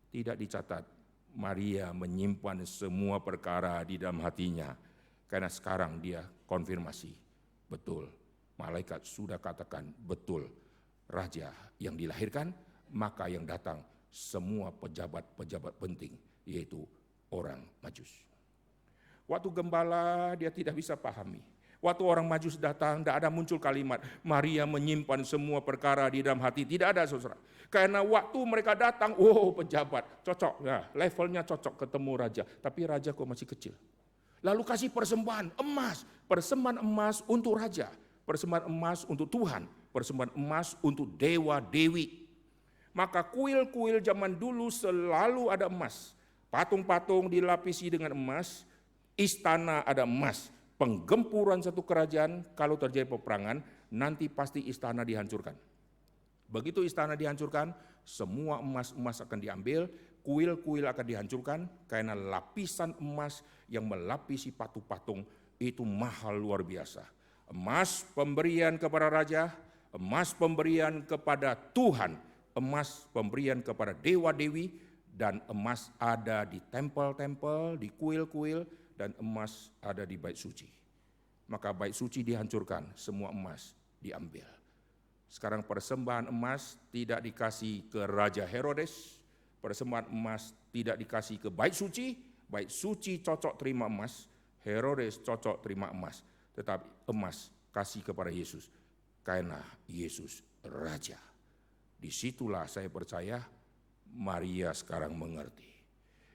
tidak dicatat Maria menyimpan semua perkara di dalam hatinya. Karena sekarang dia konfirmasi, betul, malaikat sudah katakan, betul, raja yang dilahirkan, maka yang datang semua pejabat-pejabat penting, yaitu orang Majus. Waktu gembala dia tidak bisa pahami. Waktu orang Majus datang, tidak ada muncul kalimat, Maria menyimpan semua perkara di dalam hati. Tidak ada, saudara. Karena waktu mereka datang, pejabat, cocok, ya, levelnya cocok ketemu raja. Tapi raja kok masih kecil. Lalu kasih persembahan emas untuk raja, persembahan emas untuk Tuhan, persembahan emas untuk dewa-dewi. Maka kuil-kuil zaman dulu selalu ada emas. Patung-patung dilapisi dengan emas, istana ada emas. Penggempuran satu kerajaan, kalau terjadi peperangan, nanti pasti istana dihancurkan. Begitu istana dihancurkan, semua emas-emas akan diambil, kuil-kuil akan dihancurkan, karena lapisan emas yang melapisi patung-patung itu mahal luar biasa. Emas pemberian kepada raja, emas pemberian kepada Tuhan, emas pemberian kepada dewa-dewi, dan emas ada di tempel-tempel, di kuil-kuil, dan emas ada di bait suci. Maka bait suci dihancurkan, semua emas diambil. Sekarang persembahan emas tidak dikasih ke Raja Herodes, persembahan emas tidak dikasih ke bait suci cocok terima emas, Herodes cocok terima emas, tetapi emas kasih kepada Yesus, karena Yesus Raja. Disitulah saya percaya Maria sekarang mengerti.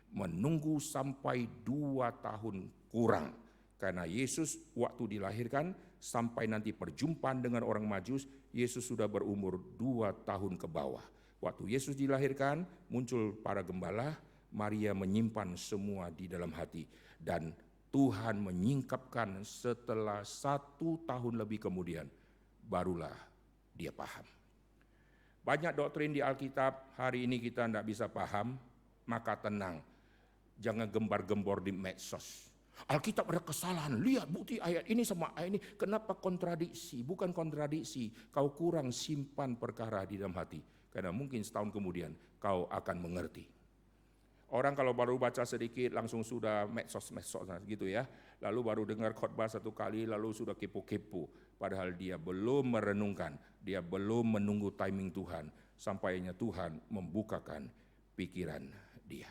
Menunggu sampai 2 tahun kurang, karena Yesus waktu dilahirkan sampai nanti perjumpaan dengan orang Majus, Yesus sudah berumur 2 tahun ke bawah. Waktu Yesus dilahirkan, muncul para gembala, Maria menyimpan semua di dalam hati. Dan Tuhan menyingkapkan setelah 1 tahun lebih kemudian, barulah dia paham. Banyak doktrin di Alkitab, hari ini kita tidak bisa paham, maka tenang. Jangan gembar-gembor di medsos. Alkitab ada kesalahan, lihat bukti ayat ini sama ayat ini. Kenapa kontradiksi? Bukan kontradiksi, kau kurang simpan perkara di dalam hati. Karena mungkin setahun kemudian kau akan mengerti. Orang kalau baru baca sedikit langsung sudah medsos gitu ya. Lalu baru dengar khotbah 1 kali lalu sudah kepo-kepo. Padahal dia belum merenungkan, dia belum menunggu timing Tuhan. Sampainya Tuhan membukakan pikiran dia.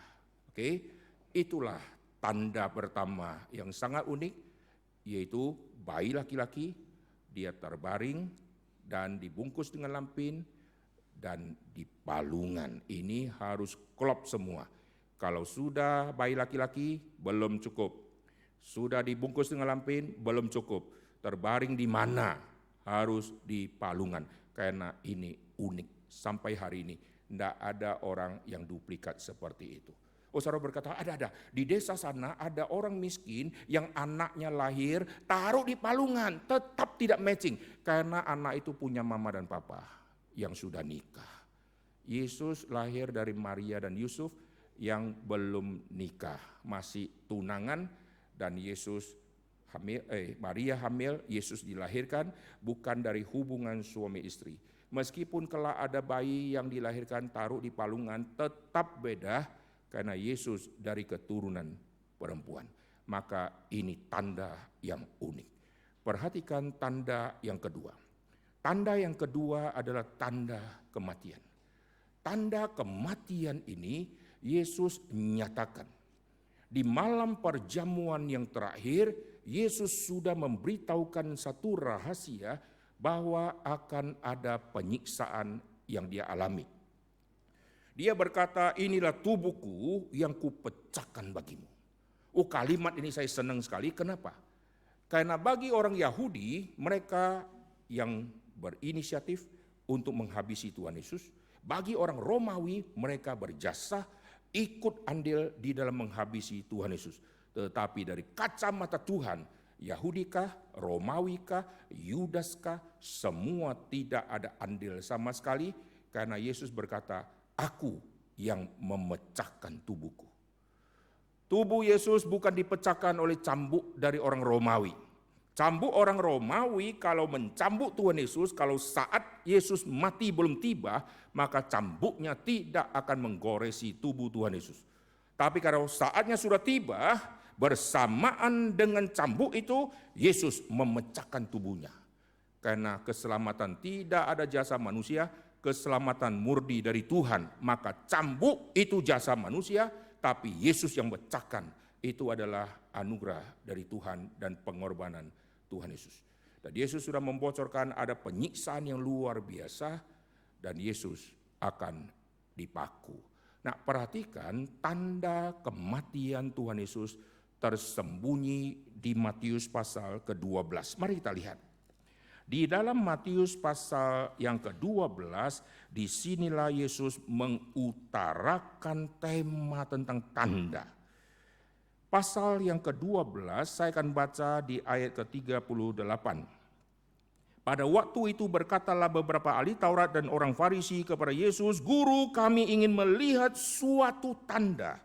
Oke, itulah tanda pertama yang sangat unik, yaitu bayi laki-laki, dia terbaring dan dibungkus dengan lampin dan dipalungan. Ini harus klop semua. Kalau sudah bayi laki-laki, belum cukup. Sudah dibungkus dengan lampin, belum cukup. Terbaring di mana? Harus di palungan. Karena ini unik. Sampai hari ini, tidak ada orang yang duplikat seperti itu. Oh, saudara berkata, ada. Di desa sana ada orang miskin yang anaknya lahir, taruh di palungan, tetap tidak matching. Karena anak itu punya mama dan papa yang sudah nikah. Yesus lahir dari Maria dan Yusuf yang belum nikah, masih tunangan, dan Maria hamil, Yesus dilahirkan bukan dari hubungan suami istri. Meskipun kelak ada bayi yang dilahirkan taruh di palungan, tetap beda karena Yesus dari keturunan perempuan. Maka ini tanda yang unik. Perhatikan tanda yang kedua. Tanda yang kedua adalah tanda kematian. Tanda kematian ini Yesus nyatakan. Di malam perjamuan yang terakhir, Yesus sudah memberitahukan satu rahasia bahwa akan ada penyiksaan yang dia alami. Dia berkata, inilah tubuhku yang kupecahkan bagimu. Oh, kalimat ini saya senang sekali. Kenapa? Karena bagi orang Yahudi, mereka yang berinisiatif untuk menghabisi Tuhan Yesus. Bagi orang Romawi, mereka berjasa ikut andil di dalam menghabisi Tuhan Yesus. Tetapi dari kacamata Tuhan, Yahudikah, Romawikah, Yudaskah, semua tidak ada andil sama sekali. Karena Yesus berkata, aku yang memecahkan tubuhku. Tubuh Yesus bukan dipecahkan oleh cambuk dari orang Romawi. Cambuk orang Romawi kalau mencambuk Tuhan Yesus, kalau saat Yesus mati belum tiba, maka cambuknya tidak akan menggoresi tubuh Tuhan Yesus. Tapi kalau saatnya sudah tiba, bersamaan dengan cambuk itu, Yesus memecahkan tubuhnya. Karena keselamatan tidak ada jasa manusia, keselamatan murni dari Tuhan. Maka cambuk itu jasa manusia, tapi Yesus yang pecahkan itu adalah anugerah dari Tuhan dan pengorbanan Tuhan Yesus. Dan Yesus sudah membocorkan ada penyiksaan yang luar biasa dan Yesus akan dipaku. Nah, perhatikan tanda kematian Tuhan Yesus tersembunyi di Matius pasal ke-12. Mari kita lihat. Di dalam Matius pasal yang ke-12, disinilah Yesus mengutarakan tema tentang tanda. Pasal yang ke-12, saya akan baca di ayat ke-38. Pada waktu itu berkatalah beberapa ahli Taurat dan orang Farisi kepada Yesus, "Guru, kami ingin melihat suatu tanda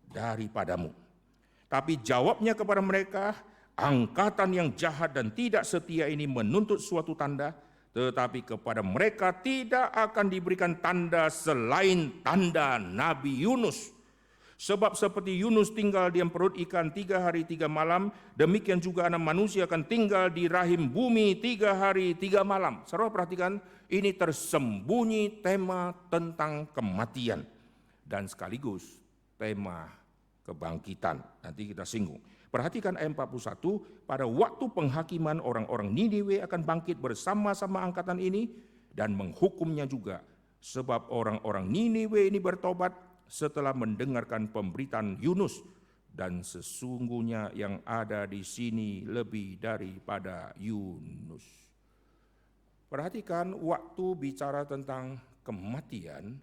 daripadamu." Tapi jawabnya kepada mereka, "Angkatan yang jahat dan tidak setia ini menuntut suatu tanda, tetapi kepada mereka tidak akan diberikan tanda selain tanda Nabi Yunus. Sebab seperti Yunus tinggal di perut ikan 3 hari 3 malam, demikian juga Anak Manusia akan tinggal di rahim bumi 3 hari 3 malam." Saudara perhatikan, ini tersembunyi tema tentang kematian dan sekaligus tema kebangkitan. Nanti kita singgung. Perhatikan ayat 41, pada waktu penghakiman orang-orang Niniwe akan bangkit bersama-sama angkatan ini dan menghukumnya juga. Sebab orang-orang Niniwe ini bertobat setelah mendengarkan pemberitaan Yunus, dan sesungguhnya yang ada di sini lebih daripada Yunus. Perhatikan waktu bicara tentang kematian,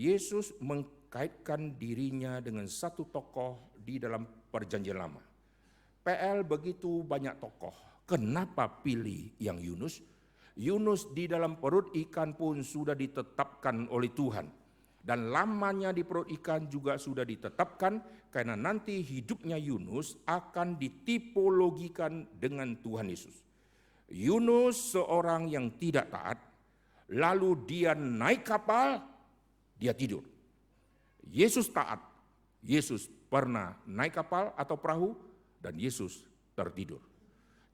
Yesus mengkaitkan dirinya dengan satu tokoh di dalam Perjanjian Lama. PL begitu banyak tokoh, kenapa pilih yang Yunus? Yunus di dalam perut ikan pun sudah ditetapkan oleh Tuhan. Dan lamanya di perut ikan juga sudah ditetapkan karena nanti hidupnya Yunus akan ditipologikan dengan Tuhan Yesus. Yunus seorang yang tidak taat, lalu dia naik kapal, dia tidur. Yesus taat, Yesus pernah naik kapal atau perahu dan Yesus tertidur.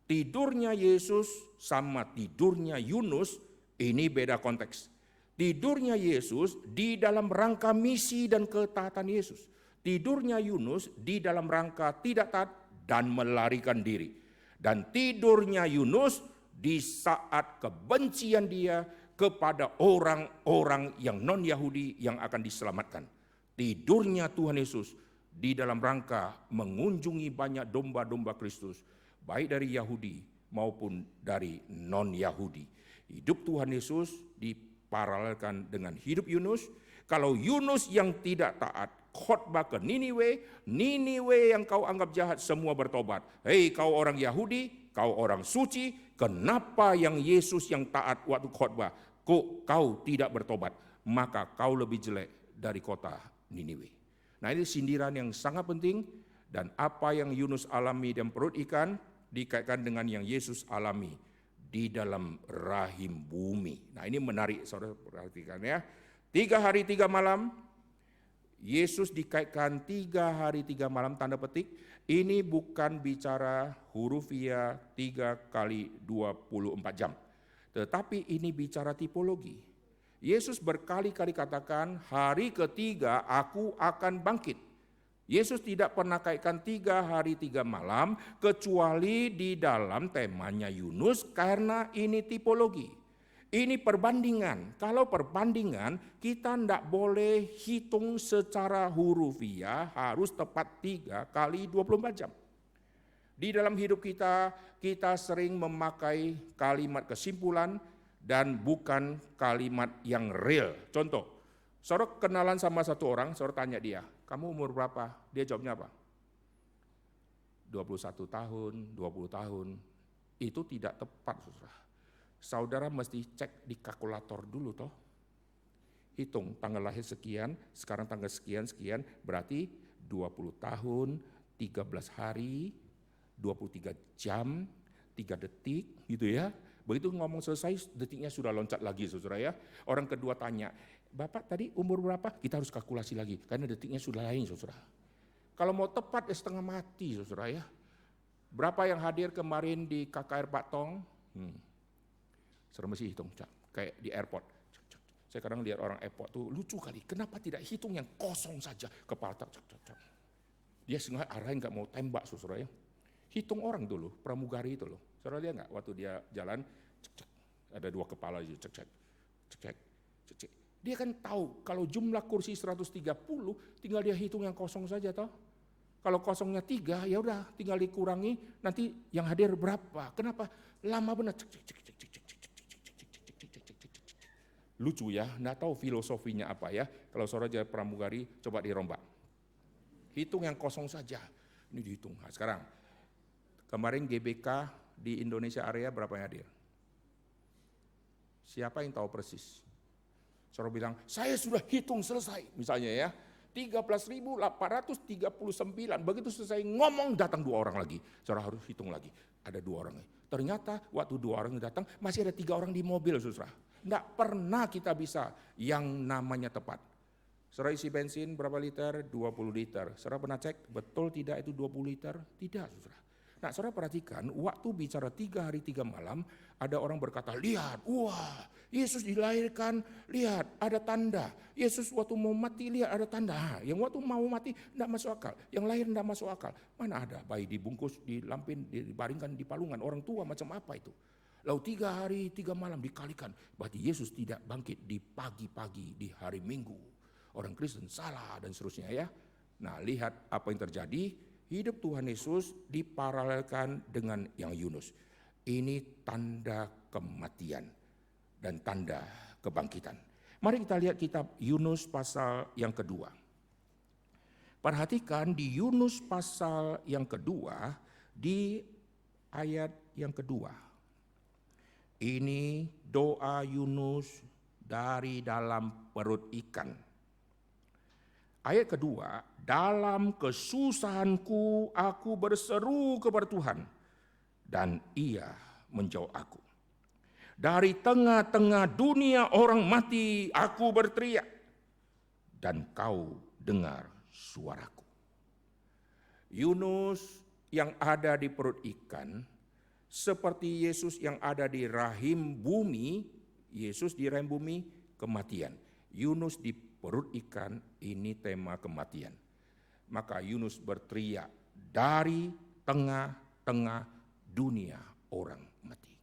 Tidurnya Yesus sama tidurnya Yunus ini beda konteks. Tidurnya Yesus di dalam rangka misi dan ketaatan Yesus. Tidurnya Yunus di dalam rangka tidak taat dan melarikan diri. Dan tidurnya Yunus di saat kebencian dia kepada orang-orang yang non-Yahudi yang akan diselamatkan. Tidurnya Tuhan Yesus di dalam rangka mengunjungi banyak domba-domba Kristus, baik dari Yahudi maupun dari non-Yahudi. Hidup Tuhan Yesus diparalelkan dengan hidup Yunus. Kalau Yunus yang tidak taat khotbah ke Niniwe, Niniwe yang kau anggap jahat semua bertobat. Hei kau orang Yahudi, kau orang suci, kenapa yang Yesus yang taat waktu khotbah, kok kau tidak bertobat? Maka kau lebih jelek dari kota Niniwe. Nah, ini sindiran yang sangat penting, dan apa yang Yunus alami dalam perut ikan dikaitkan dengan yang Yesus alami di dalam rahim bumi. Nah, ini menarik, saudara perhatikan ya. 3 hari 3 malam, Yesus dikaitkan 3 hari 3 malam, tanda petik. Ini bukan bicara hurufiah 3 kali 24 jam. Tetapi ini bicara tipologi. Yesus berkali-kali katakan, hari ketiga aku akan bangkit. Yesus tidak pernah kaitkan 3 hari 3 malam kecuali di dalam temanya Yunus karena ini tipologi. Ini perbandingan. Kalau perbandingan, kita tidak boleh hitung secara hurufiah, harus tepat 3 kali 24 jam. Di dalam hidup kita, kita sering memakai kalimat kesimpulan dan bukan kalimat yang real. Contoh, saudara kenalan sama satu orang, saudara tanya dia, kamu umur berapa? Dia jawabnya apa? 21 tahun, 20 tahun. Itu tidak tepat, saudara. Saudara mesti cek di kalkulator dulu toh. Hitung tanggal lahir sekian, sekarang tanggal sekian, berarti 20 tahun, 13 hari, 23 jam, 3 detik gitu ya. Begitu ngomong selesai, detiknya sudah loncat lagi saudara ya. Orang kedua tanya, Bapak tadi umur berapa? Kita harus kalkulasi lagi, karena detiknya sudah lain saudara. Kalau mau tepat ya setengah mati saudara ya. Berapa yang hadir kemarin di KKR Pak Tong? Saudara mesti hitung, kayak di airport. Saya kadang lihat orang airport tuh lucu kali, kenapa tidak hitung yang kosong saja, kepala dia sengaja arahin nggak mau tembak saudara ya. Hitung orang dulu, pramugari itu loh. Saudara lihat nggak waktu dia jalan, ada 2 kepala aja, cek. Dia kan tahu kalau jumlah kursi 130, tinggal dia hitung yang kosong saja toh. Kalau kosongnya 3, ya udah tinggal dikurangi, nanti yang hadir berapa. Kenapa? Lama benar. Lucu ya, nggak tahu filosofinya apa ya. Kalau saudara jadi pramugari, coba dirombak. Hitung yang kosong saja. Ini dihitung. Nah, sekarang, kemarin GBK di Indonesia area berapa yang hadir? Siapa yang tahu persis? Saudara bilang, saya sudah hitung selesai. Misalnya ya, 13.839. Begitu selesai ngomong, datang 2 orang lagi. Saudara harus hitung lagi. Ada 2 orang. Ternyata waktu 2 orang datang, masih ada 3 orang di mobil, saudara. Tidak pernah kita bisa yang namanya tepat. Saudara isi bensin berapa liter? 20 liter. Saudara pernah cek betul tidak itu 20 liter? Tidak, saudara. Nah, saudara perhatikan waktu bicara 3 hari 3 malam, ada orang berkata, lihat, wah, Yesus dilahirkan, lihat, ada tanda. Yesus waktu mau mati, lihat ada tanda. Yang waktu mau mati tidak masuk akal, yang lahir tidak masuk akal. Mana ada bayi dibungkus, dilampin, dibaringkan di palungan, orang tua macam apa itu? Lalu 3 hari 3 malam dikalikan, berarti Yesus tidak bangkit di pagi-pagi di hari Minggu. Orang Kristen salah dan seterusnya ya. Nah, lihat apa yang terjadi, hidup Tuhan Yesus diparalelkan dengan yang Yunus. Ini tanda kematian dan tanda kebangkitan. Mari kita lihat kitab Yunus pasal yang kedua. Perhatikan di Yunus pasal yang kedua, di ayat yang kedua. Ini doa Yunus dari dalam perut ikan. Ayat kedua, dalam kesusahanku aku berseru kepada Tuhan dan Ia menjawab aku. Dari tengah-tengah dunia orang mati aku berteriak dan Kau dengar suaraku. Yunus yang ada di perut ikan seperti Yesus yang ada di rahim bumi, Yesus di rahim bumi kematian. Yunus di perut ikan, ini tema kematian. Maka Yunus berteriak dari tengah-tengah dunia orang mati.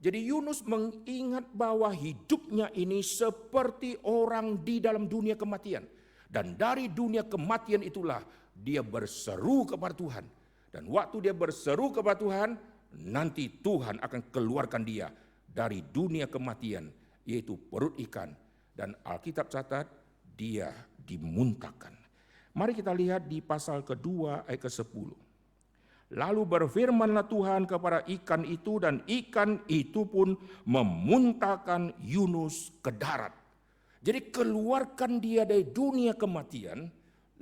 Jadi Yunus mengingat bahwa hidupnya ini seperti orang di dalam dunia kematian. Dan dari dunia kematian itulah dia berseru kepada Tuhan. Dan waktu dia berseru kepada Tuhan, nanti Tuhan akan keluarkan dia dari dunia kematian, yaitu perut ikan. Dan Alkitab catat, dia dimuntahkan. Mari kita lihat di pasal kedua ayat ke-10. Lalu berfirmanlah Tuhan kepada ikan itu, dan ikan itu pun memuntahkan Yunus ke darat. Jadi keluarkan dia dari dunia kematian,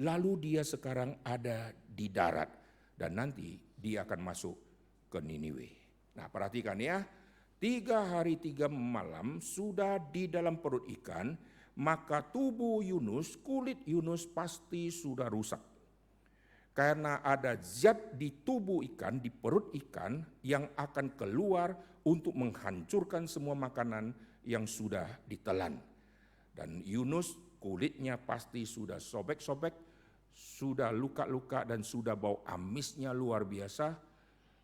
lalu dia sekarang ada di darat. Dan nanti dia akan masuk ke Niniwe. Nah, perhatikan ya, 3 hari 3 malam sudah di dalam perut ikan, maka tubuh Yunus, kulit Yunus pasti sudah rusak. Karena ada zat di tubuh ikan, di perut ikan yang akan keluar untuk menghancurkan semua makanan yang sudah ditelan. Dan Yunus kulitnya pasti sudah sobek-sobek, sudah luka-luka dan sudah bau amisnya luar biasa.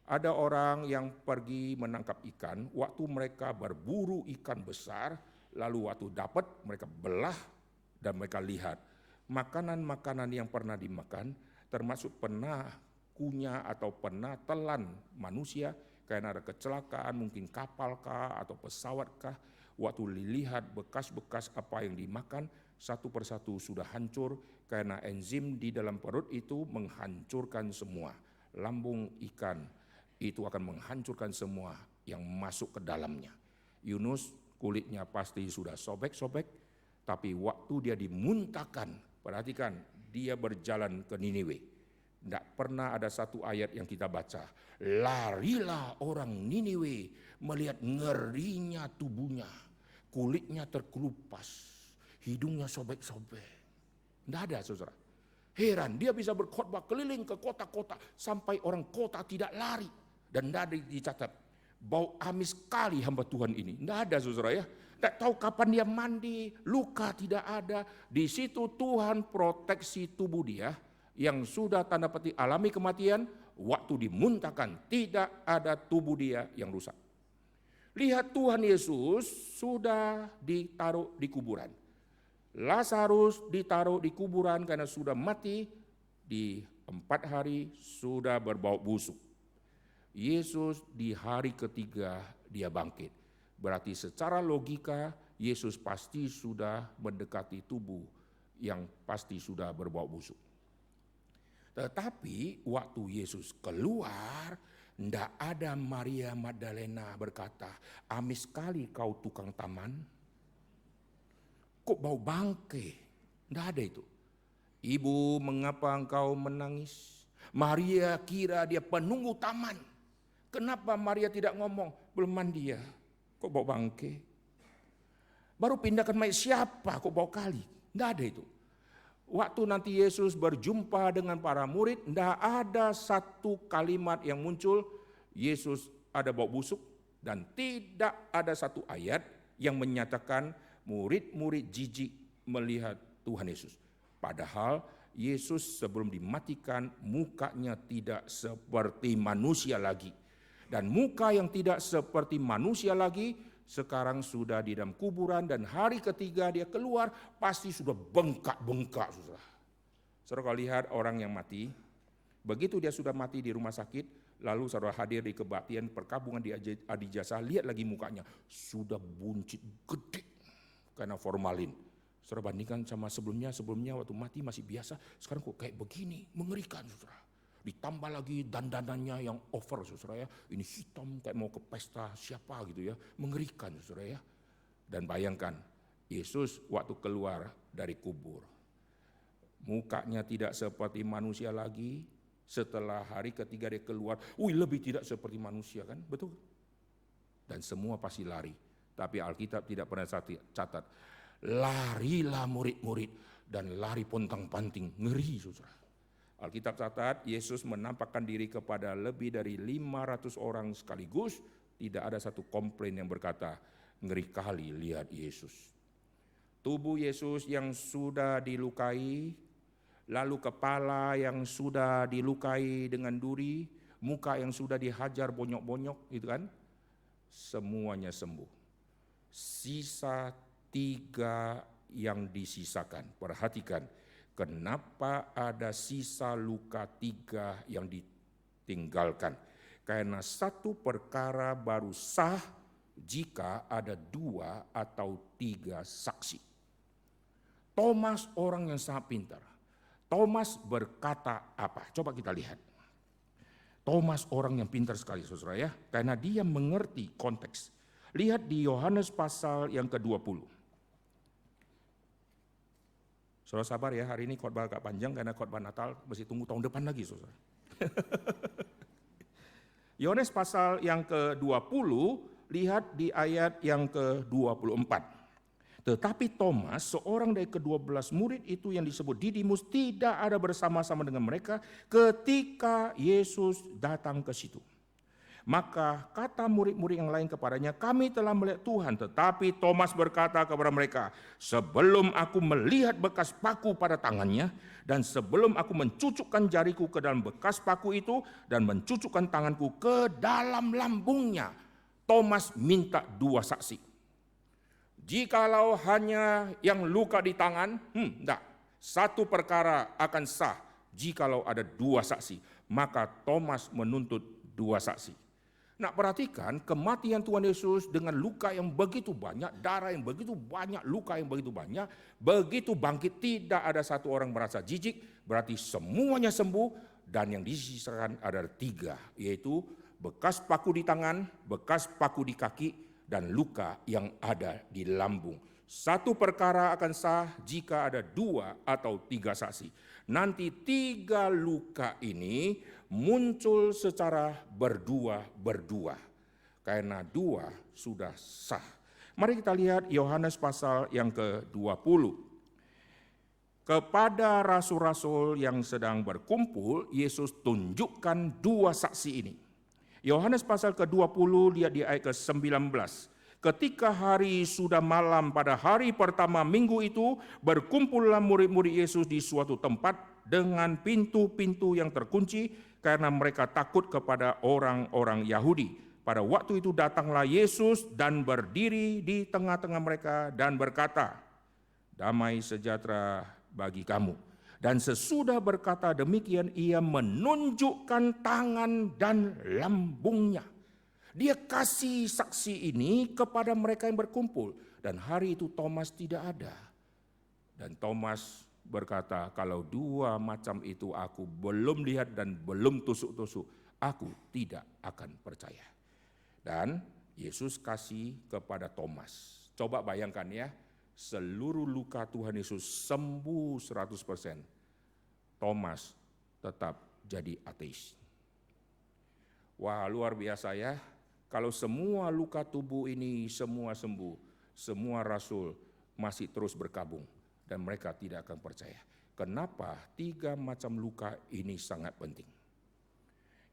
Ada orang yang pergi menangkap ikan, waktu mereka berburu ikan besar, lalu waktu dapat mereka belah dan mereka lihat makanan-makanan yang pernah dimakan, termasuk pernah kunyah atau pernah telan manusia karena ada kecelakaan, mungkin kapal kah atau pesawat kah, waktu dilihat bekas-bekas apa yang dimakan, satu persatu sudah hancur karena enzim di dalam perut itu menghancurkan semua. Lambung ikan itu akan menghancurkan semua yang masuk ke dalamnya. Yunus kulitnya pasti sudah sobek-sobek, tapi waktu dia dimuntahkan, perhatikan, dia berjalan ke Niniwe. Tidak pernah ada satu ayat yang kita baca, larilah orang Niniwe melihat ngerinya tubuhnya, kulitnya terkelupas, hidungnya sobek-sobek. Tidak ada, saudara. Heran, dia bisa berkhotbah keliling ke kota-kota sampai orang kota tidak lari. Dan tidak ada dicatat, bau amis sekali hamba Tuhan ini. Tidak ada, saudara ya. Tidak tahu kapan dia mandi, luka tidak ada. Di situ Tuhan proteksi tubuh dia yang sudah tanda petik alami kematian, waktu dimuntahkan tidak ada tubuh dia yang rusak. Lihat, Tuhan Yesus sudah ditaruh di kuburan. Lazarus ditaruh di kuburan karena sudah mati, di 4 hari sudah berbau busuk. Yesus di hari ketiga dia bangkit. Berarti secara logika Yesus pasti sudah mendekati tubuh yang pasti sudah berbau busuk. Tetapi waktu Yesus keluar, tidak ada Maria Magdalena berkata, amis sekali kau tukang taman. Kok bau bangke? Tidak ada itu. Ibu, mengapa engkau menangis? Maria kira dia penunggu taman. Kenapa Maria tidak ngomong, belum mandi ya, kok bau bangke? Baru pindahkan mayat siapa, kok bau kali? Tidak ada itu. Waktu nanti Yesus berjumpa dengan para murid, tidak ada satu kalimat yang muncul, Yesus ada bau busuk, dan tidak ada satu ayat yang menyatakan murid-murid jijik melihat Tuhan Yesus. Padahal Yesus sebelum dimatikan mukanya tidak seperti manusia lagi. Dan muka yang tidak seperti manusia lagi sekarang sudah di dalam kuburan, dan hari ketiga dia keluar pasti sudah bengkak-bengkak. Saudara kalau lihat orang yang mati, begitu dia sudah mati di rumah sakit, lalu saudara hadir di kebaktian perkabungan di Adijasa, lihat lagi mukanya sudah buncit gede karena formalin. Saudara bandingkan sama sebelumnya waktu mati masih biasa, sekarang kok kayak begini, mengerikan saudara. Ditambah lagi dandanannya yang over, saudara ya. Ini hitam kayak mau ke pesta siapa gitu ya. Mengerikan, saudara ya. Dan bayangkan, Yesus waktu keluar dari kubur, mukanya tidak seperti manusia lagi. Setelah hari ketiga dia keluar, lebih tidak seperti manusia kan, betul? Dan semua pasti lari. Tapi Alkitab tidak pernah catat. Larilah murid-murid dan lari pontang-panting, ngeri, saudara. Alkitab catat, Yesus menampakkan diri kepada lebih dari 500 orang sekaligus. Tidak ada satu komplain yang berkata, ngeri kali lihat Yesus. Tubuh Yesus yang sudah dilukai, lalu kepala yang sudah dilukai dengan duri, muka yang sudah dihajar bonyok-bonyok, gitu kan? Semuanya sembuh. Sisa 3 yang disisakan. Perhatikan. Kenapa ada sisa luka 3 yang ditinggalkan? Karena satu perkara baru sah jika ada 2 atau 3 saksi. Thomas orang yang sangat pintar. Thomas berkata apa? Coba kita lihat. Thomas orang yang pintar sekali, saudara ya. Karena dia mengerti konteks. Lihat di Yohanes pasal yang ke-20. Saudara sabar ya, hari ini khotbah agak panjang karena khotbah Natal, mesti tunggu tahun depan lagi, saudara. Yohanes pasal yang ke-20, lihat di ayat yang ke-24. Tetapi Thomas, seorang dari ke-12 murid itu yang disebut Didimus, tidak ada bersama-sama dengan mereka ketika Yesus datang ke situ. Maka kata murid-murid yang lain kepadanya, kami telah melihat Tuhan. Tetapi Thomas berkata kepada mereka, sebelum aku melihat bekas paku pada tangannya, dan sebelum aku mencucukkan jariku ke dalam bekas paku itu, dan mencucukkan tanganku ke dalam lambungnya, Thomas minta 2 saksi. Jikalau hanya yang luka di tangan, enggak. 1 perkara akan sah jikalau ada 2 saksi. Maka Thomas menuntut 2 saksi. Nah, perhatikan kematian Tuhan Yesus dengan luka yang begitu banyak, darah yang begitu banyak, luka yang begitu banyak, begitu bangkit tidak ada satu orang merasa jijik, berarti semuanya sembuh, dan yang disisakan ada 3, yaitu bekas paku di tangan, bekas paku di kaki, dan luka yang ada di lambung. 1 perkara akan sah jika ada 2 atau 3 saksi. Nanti 3 luka ini muncul secara berdua. Karena 2 sudah sah. Mari kita lihat Yohanes pasal yang ke-20. Kepada rasul-rasul yang sedang berkumpul, Yesus tunjukkan 2 saksi ini. Yohanes pasal ke-20, lihat di ayat ke-19. Ketika hari sudah malam pada hari pertama minggu itu, berkumpullah murid-murid Yesus di suatu tempat dengan pintu-pintu yang terkunci karena mereka takut kepada orang-orang Yahudi. Pada waktu itu datanglah Yesus dan berdiri di tengah-tengah mereka dan berkata, damai sejahtera bagi kamu. Dan sesudah berkata demikian, ia menunjukkan tangan dan lambungnya. Dia kasih saksi ini kepada mereka yang berkumpul. Dan hari itu Thomas tidak ada. Dan Thomas berkata, kalau 2 macam itu aku belum lihat dan belum tusuk-tusuk, aku tidak akan percaya. Dan Yesus kasih kepada Thomas. Coba bayangkan ya, seluruh luka Tuhan Yesus sembuh 100%. Thomas tetap jadi ateis. Wah, luar biasa ya. Kalau semua luka tubuh ini semua sembuh, semua rasul masih terus berkabung dan mereka tidak akan percaya. Kenapa 3 macam luka ini sangat penting?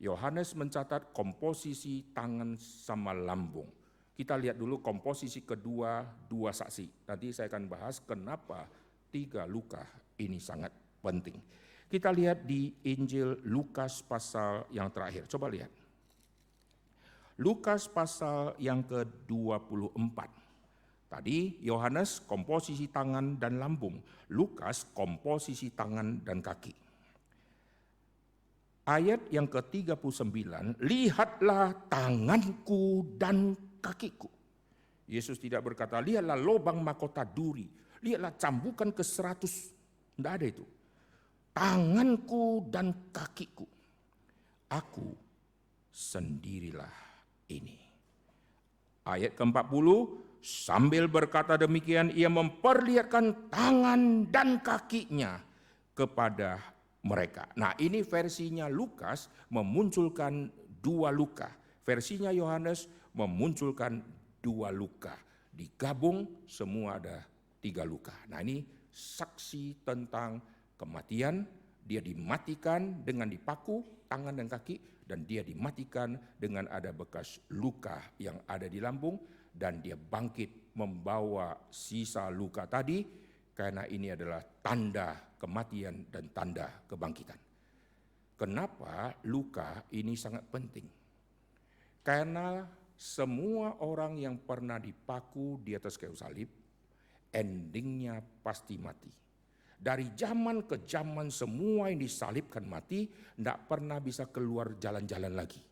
Yohanes mencatat komposisi tangan sama lambung. Kita lihat dulu komposisi kedua 2 saksi. Nanti saya akan bahas kenapa 3 luka ini sangat penting. Kita lihat di Injil Lukas pasal yang terakhir. Coba lihat. Lukas pasal yang ke-24. Tadi Yohanes komposisi tangan dan lambung. Lukas komposisi tangan dan kaki. Ayat yang ke-39, lihatlah tanganku dan kakiku. Yesus tidak berkata, lihatlah lubang mahkota duri, lihatlah cambukan ke-100. Tidak ada itu. Tanganku dan kakiku. Aku sendirilah ini. Ayat ke-40, sambil berkata demikian, ia memperlihatkan tangan dan kakinya kepada mereka. Nah, ini versinya Lukas memunculkan 2 luka. Versinya Yohanes memunculkan 2 luka. Digabung semua ada 3 luka. Nah, ini saksi tentang kematian. Dia dimatikan dengan dipaku tangan dan kaki, dan dia dimatikan dengan ada bekas luka yang ada di lambung, dan dia bangkit membawa sisa luka tadi, karena ini adalah tanda kematian dan tanda kebangkitan. Kenapa luka ini sangat penting? Karena semua orang yang pernah dipaku di atas kayu salib, endingnya pasti mati. Dari zaman ke zaman semua yang disalibkan mati, tidak pernah bisa keluar jalan-jalan lagi.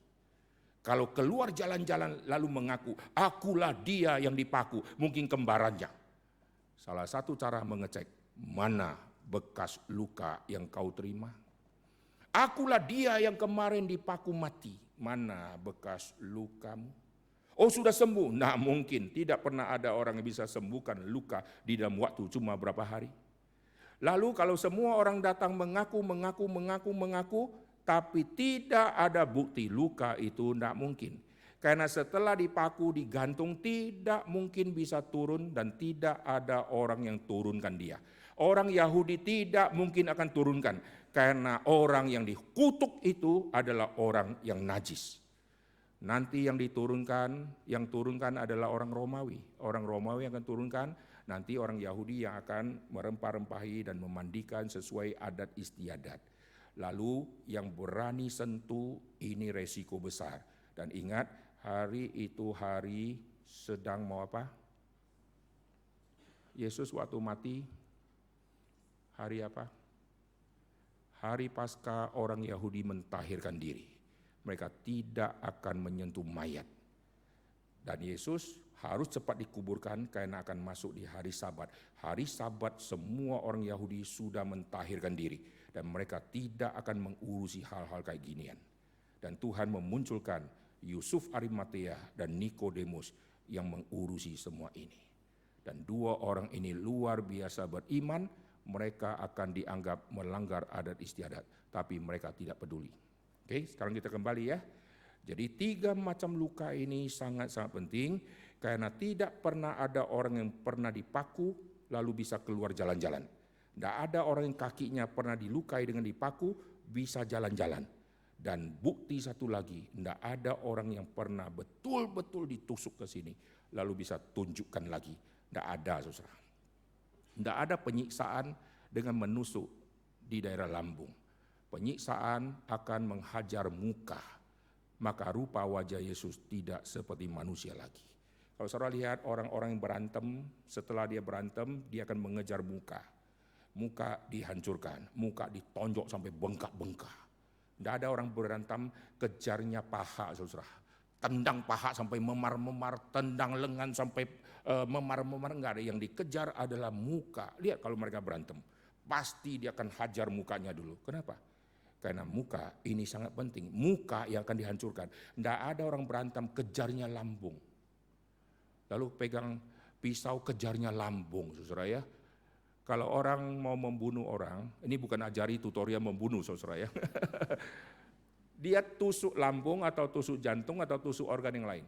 Kalau keluar jalan-jalan lalu mengaku, akulah dia yang dipaku, mungkin kembarannya. Salah satu cara mengecek, mana bekas luka yang kau terima? Akulah dia yang kemarin dipaku mati, mana bekas lukamu? Oh, sudah sembuh? Nah, mungkin tidak pernah ada orang yang bisa sembuhkan luka di dalam waktu cuma berapa hari. Lalu kalau semua orang datang mengaku, tapi tidak ada bukti luka itu, tidak mungkin. Karena setelah dipaku, digantung, tidak mungkin bisa turun dan tidak ada orang yang turunkan dia. Orang Yahudi tidak mungkin akan turunkan, karena orang yang dikutuk itu adalah orang yang najis. Nanti yang turunkan adalah orang Romawi. Orang Romawi yang akan turunkan, nanti orang Yahudi yang akan merempah-rempahi dan memandikan sesuai adat istiadat. Lalu yang berani sentuh, ini resiko besar. Dan ingat, hari itu hari sedang mau apa? Yesus waktu mati, hari apa? Hari Paskah orang Yahudi mentahirkan diri. Mereka tidak akan menyentuh mayat. Dan Yesus harus cepat dikuburkan karena akan masuk di hari Sabat. Hari Sabat semua orang Yahudi sudah mentahirkan diri. Dan mereka tidak akan mengurusi hal-hal kayak ginian. Dan Tuhan memunculkan Yusuf Arimatea dan Nikodemus yang mengurusi semua ini. Dan dua orang ini luar biasa beriman, mereka akan dianggap melanggar adat istiadat. Tapi mereka tidak peduli. Oke, sekarang kita kembali ya. Jadi 3 macam luka ini sangat-sangat penting karena tidak pernah ada orang yang pernah dipaku lalu bisa keluar jalan-jalan. Tidak ada orang yang kakinya pernah dilukai dengan dipaku bisa jalan-jalan. Dan bukti satu lagi, tidak ada orang yang pernah betul-betul ditusuk ke sini lalu bisa tunjukkan lagi. Tidak ada, saudara. Tidak ada penyiksaan dengan menusuk di daerah lambung. Penyiksaan akan menghajar muka, maka rupa wajah Yesus tidak seperti manusia lagi. Kalau saudara lihat orang-orang yang berantem, setelah dia berantem, dia akan mengejar muka. Muka dihancurkan, muka ditonjok sampai bengkak-bengkak. Tidak ada orang berantem kejarnya paha, saudara. Tendang paha sampai memar-memar, tendang lengan sampai memar-memar, enggak ada. Yang dikejar adalah muka. Lihat kalau mereka berantem, pasti dia akan hajar mukanya dulu. Kenapa? Karena muka ini sangat penting. Muka yang akan dihancurkan. Tidak ada orang berantem kejarnya lambung. Lalu pegang pisau kejarnya lambung, saudara ya. Kalau orang mau membunuh orang, ini bukan ajari tutorial membunuh, saudara ya. Dia tusuk lambung atau tusuk jantung atau tusuk organ yang lain.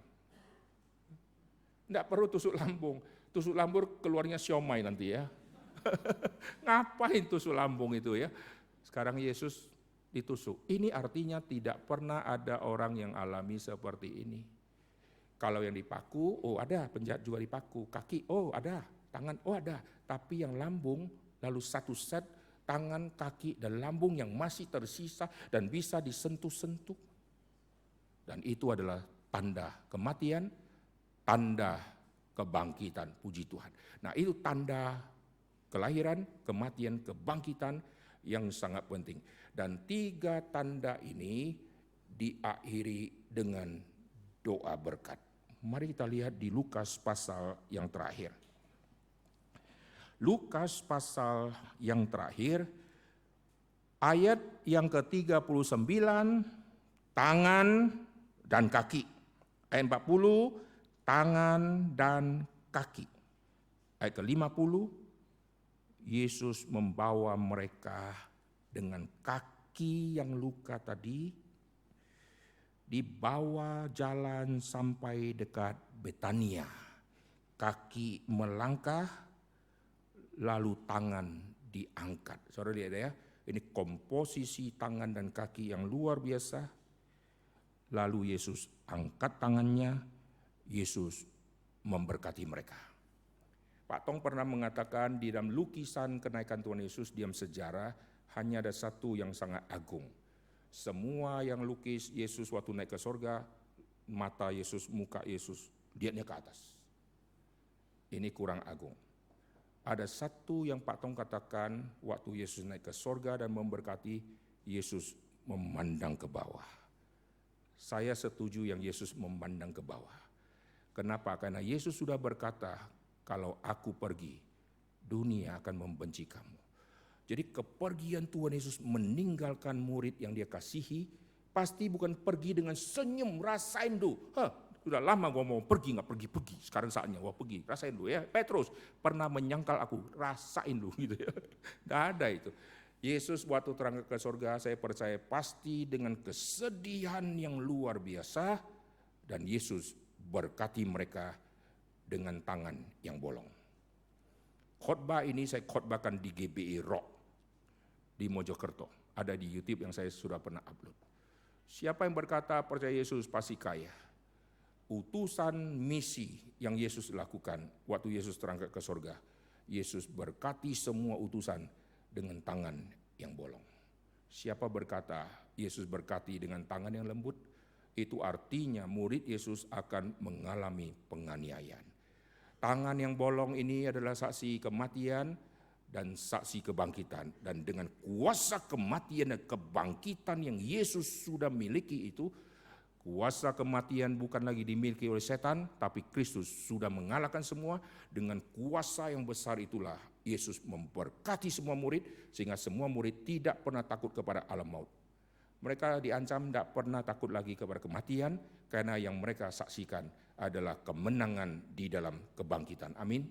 Tidak perlu tusuk lambung. Tusuk lambung keluarnya siomay nanti ya. Ngapain tusuk lambung itu ya? Sekarang Yesus ditusuk. Ini artinya tidak pernah ada orang yang alami seperti ini. Kalau yang dipaku, oh ada, penjahat juga dipaku. Kaki, oh ada, tangan, oh ada. Tapi yang lambung, lalu satu set tangan, kaki, dan lambung yang masih tersisa dan bisa disentuh-sentuh. Dan itu adalah tanda kematian, tanda kebangkitan, puji Tuhan. Nah itu tanda kelahiran, kematian, kebangkitan yang sangat penting. Dan 3 tanda ini diakhiri dengan doa berkat. Mari kita lihat di Lukas pasal yang terakhir. Lukas pasal yang terakhir, ayat yang ke-39, tangan dan kaki. Ayat 40, tangan dan kaki. Ayat ke-50, Yesus membawa mereka dengan kaki yang luka tadi, dibawa jalan sampai dekat Betania. Kaki melangkah, lalu tangan diangkat. Saudara lihat ya, ini komposisi tangan dan kaki yang luar biasa. Lalu Yesus angkat tangannya, Yesus memberkati mereka. Pak Tong pernah mengatakan di dalam lukisan kenaikan Tuhan Yesus, diam sejarah, hanya ada satu yang sangat agung. Semua yang lukis Yesus waktu naik ke sorga, mata Yesus, muka Yesus, lihatnya ke atas. Ini kurang agung. Ada satu yang Pak Tong katakan waktu Yesus naik ke sorga dan memberkati, Yesus memandang ke bawah. Saya setuju yang Yesus memandang ke bawah. Kenapa? Karena Yesus sudah berkata, kalau aku pergi, dunia akan membenci kamu. Jadi kepergian Tuhan Yesus meninggalkan murid yang dia kasihi, pasti bukan pergi dengan senyum, rasain dulu. Sudah lama gua mau pergi, nggak pergi-pergi. Sekarang saatnya gua pergi, rasain dulu ya. Petrus pernah menyangkal aku, rasain dulu gitu ya. Nggak ada itu. Yesus waktu terangkat ke surga, saya percaya pasti dengan kesedihan yang luar biasa, dan Yesus berkati mereka dengan tangan yang bolong. Khotbah ini saya khotbahkan di GBI Rock di Mojokerto. Ada di YouTube yang saya sudah pernah upload. Siapa yang berkata percaya Yesus pasti kaya? Utusan misi yang Yesus lakukan waktu Yesus terangkat ke surga. Yesus berkati semua utusan dengan tangan yang bolong. Siapa berkata Yesus berkati dengan tangan yang lembut? Itu artinya murid Yesus akan mengalami penganiayaan. Tangan yang bolong ini adalah saksi kematian dan saksi kebangkitan. Dan dengan kuasa kematian dan kebangkitan yang Yesus sudah miliki itu, kuasa kematian bukan lagi dimiliki oleh setan, tapi Kristus sudah mengalahkan semua. Dengan kuasa yang besar itulah Yesus memberkati semua murid, sehingga semua murid tidak pernah takut kepada alam maut. Mereka diancam tidak pernah takut lagi kepada kematian, karena yang mereka saksikan adalah kemenangan di dalam kebangkitan. Amin.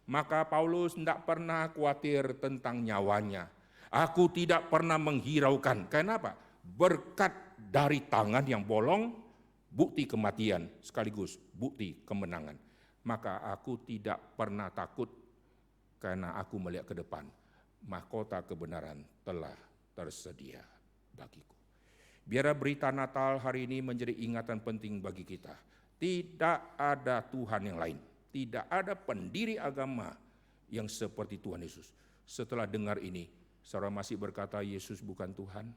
Maka Paulus tidak pernah khawatir tentang nyawanya. Aku tidak pernah menghiraukan. Kenapa? Berkat dari tangan yang bolong, bukti kematian sekaligus bukti kemenangan. Maka aku tidak pernah takut karena aku melihat ke depan. Mahkota kebenaran telah tersedia bagiku. Biar berita Natal hari ini menjadi ingatan penting bagi kita. Tidak ada Tuhan yang lain. Tidak ada pendiri agama yang seperti Tuhan Yesus. Setelah dengar ini, saudara masih berkata Yesus bukan Tuhan?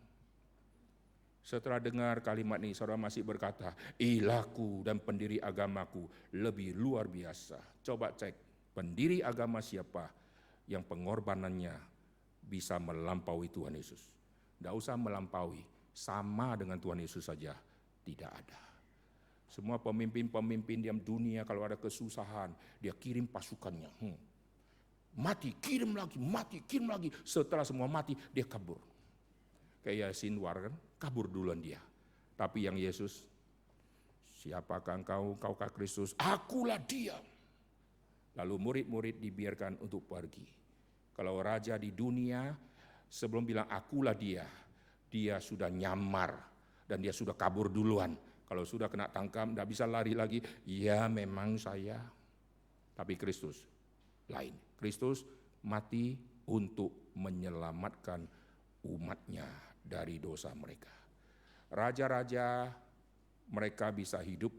Setelah dengar kalimat ini, saudara masih berkata, ilahku dan pendiri agamaku lebih luar biasa. Coba cek, pendiri agama siapa yang pengorbanannya bisa melampaui Tuhan Yesus? Tidak usah melampaui, sama dengan Tuhan Yesus saja, tidak ada. Semua pemimpin-pemimpin di dunia kalau ada kesusahan, dia kirim pasukannya. Mati, kirim lagi, mati, kirim lagi. Setelah semua mati, dia kabur. Kayak Sinwar kan, kabur duluan dia. Tapi yang Yesus, siapakah engkau, kaukah Kristus? Akulah dia. Lalu murid-murid dibiarkan untuk pergi. Kalau raja di dunia, sebelum bilang akulah dia, dia sudah nyamar dan dia sudah kabur duluan. Kalau sudah kena tangkap, tidak bisa lari lagi. Ya memang saya. Tapi Kristus lain. Kristus mati untuk menyelamatkan umatnya dari dosa mereka. Raja-raja mereka bisa hidup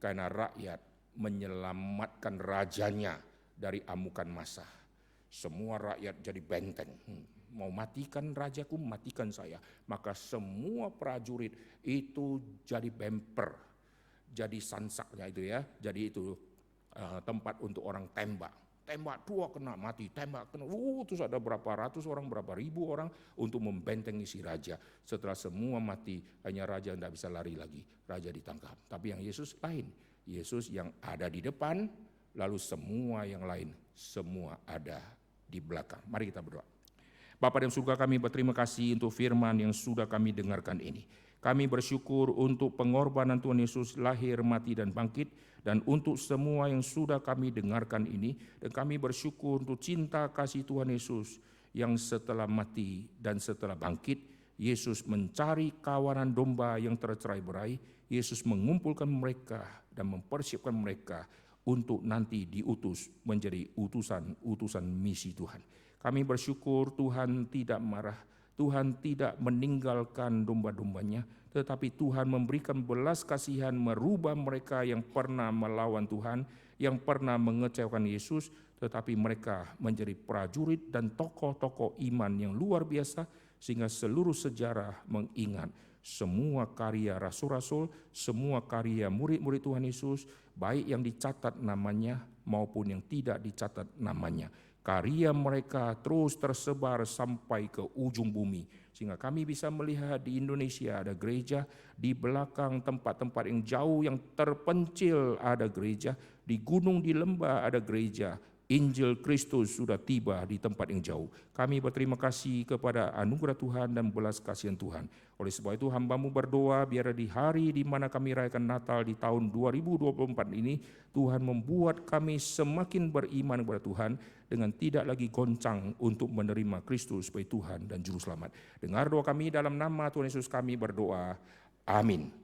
karena rakyat menyelamatkan rajanya dari amukan massa. Semua rakyat jadi benteng. Mau matikan rajaku, matikan saya. Maka semua prajurit itu jadi bemper, jadi sansaknya itu ya. Jadi itu tempat untuk orang tembak. Tembak dua kena mati, tembak kena. Terus ada berapa ratus orang, berapa ribu orang untuk membentengi si raja. Setelah semua mati, hanya raja tidak bisa lari lagi. Raja ditangkap. Tapi yang Yesus lain. Yesus yang ada di depan, lalu semua yang lain, semua ada di belakang. Mari kita berdoa. Bapa di surga, kami berterima kasih untuk firman yang sudah kami dengarkan ini. Kami bersyukur untuk pengorbanan Tuhan Yesus lahir, mati, dan bangkit, dan untuk semua yang sudah kami dengarkan ini. Dan kami bersyukur untuk cinta kasih Tuhan Yesus yang setelah mati dan setelah bangkit, Yesus mencari kawanan domba yang tercerai-berai. Yesus mengumpulkan mereka dan mempersiapkan mereka untuk nanti diutus menjadi utusan-utusan misi Tuhan. Kami bersyukur Tuhan tidak marah, Tuhan tidak meninggalkan domba-dombanya, tetapi Tuhan memberikan belas kasihan merubah mereka yang pernah melawan Tuhan, yang pernah mengecewakan Yesus, tetapi mereka menjadi prajurit dan tokoh-tokoh iman yang luar biasa, sehingga seluruh sejarah mengingat semua karya rasul-rasul, semua karya murid-murid Tuhan Yesus, baik yang dicatat namanya maupun yang tidak dicatat namanya. Karya mereka terus tersebar sampai ke ujung bumi. Sehingga kami bisa melihat di Indonesia ada gereja, di belakang tempat-tempat yang jauh yang terpencil ada gereja, di gunung, di lembah ada gereja. Injil Kristus sudah tiba di tempat yang jauh. Kami berterima kasih kepada anugerah Tuhan dan belas kasihan Tuhan. Oleh sebab itu hamba-Mu berdoa biar di hari di mana kami rayakan Natal di tahun 2024 ini, Tuhan membuat kami semakin beriman kepada Tuhan dengan tidak lagi goncang untuk menerima Kristus sebagai Tuhan dan Juru Selamat. Dengar doa kami dalam nama Tuhan Yesus kami berdoa. Amin.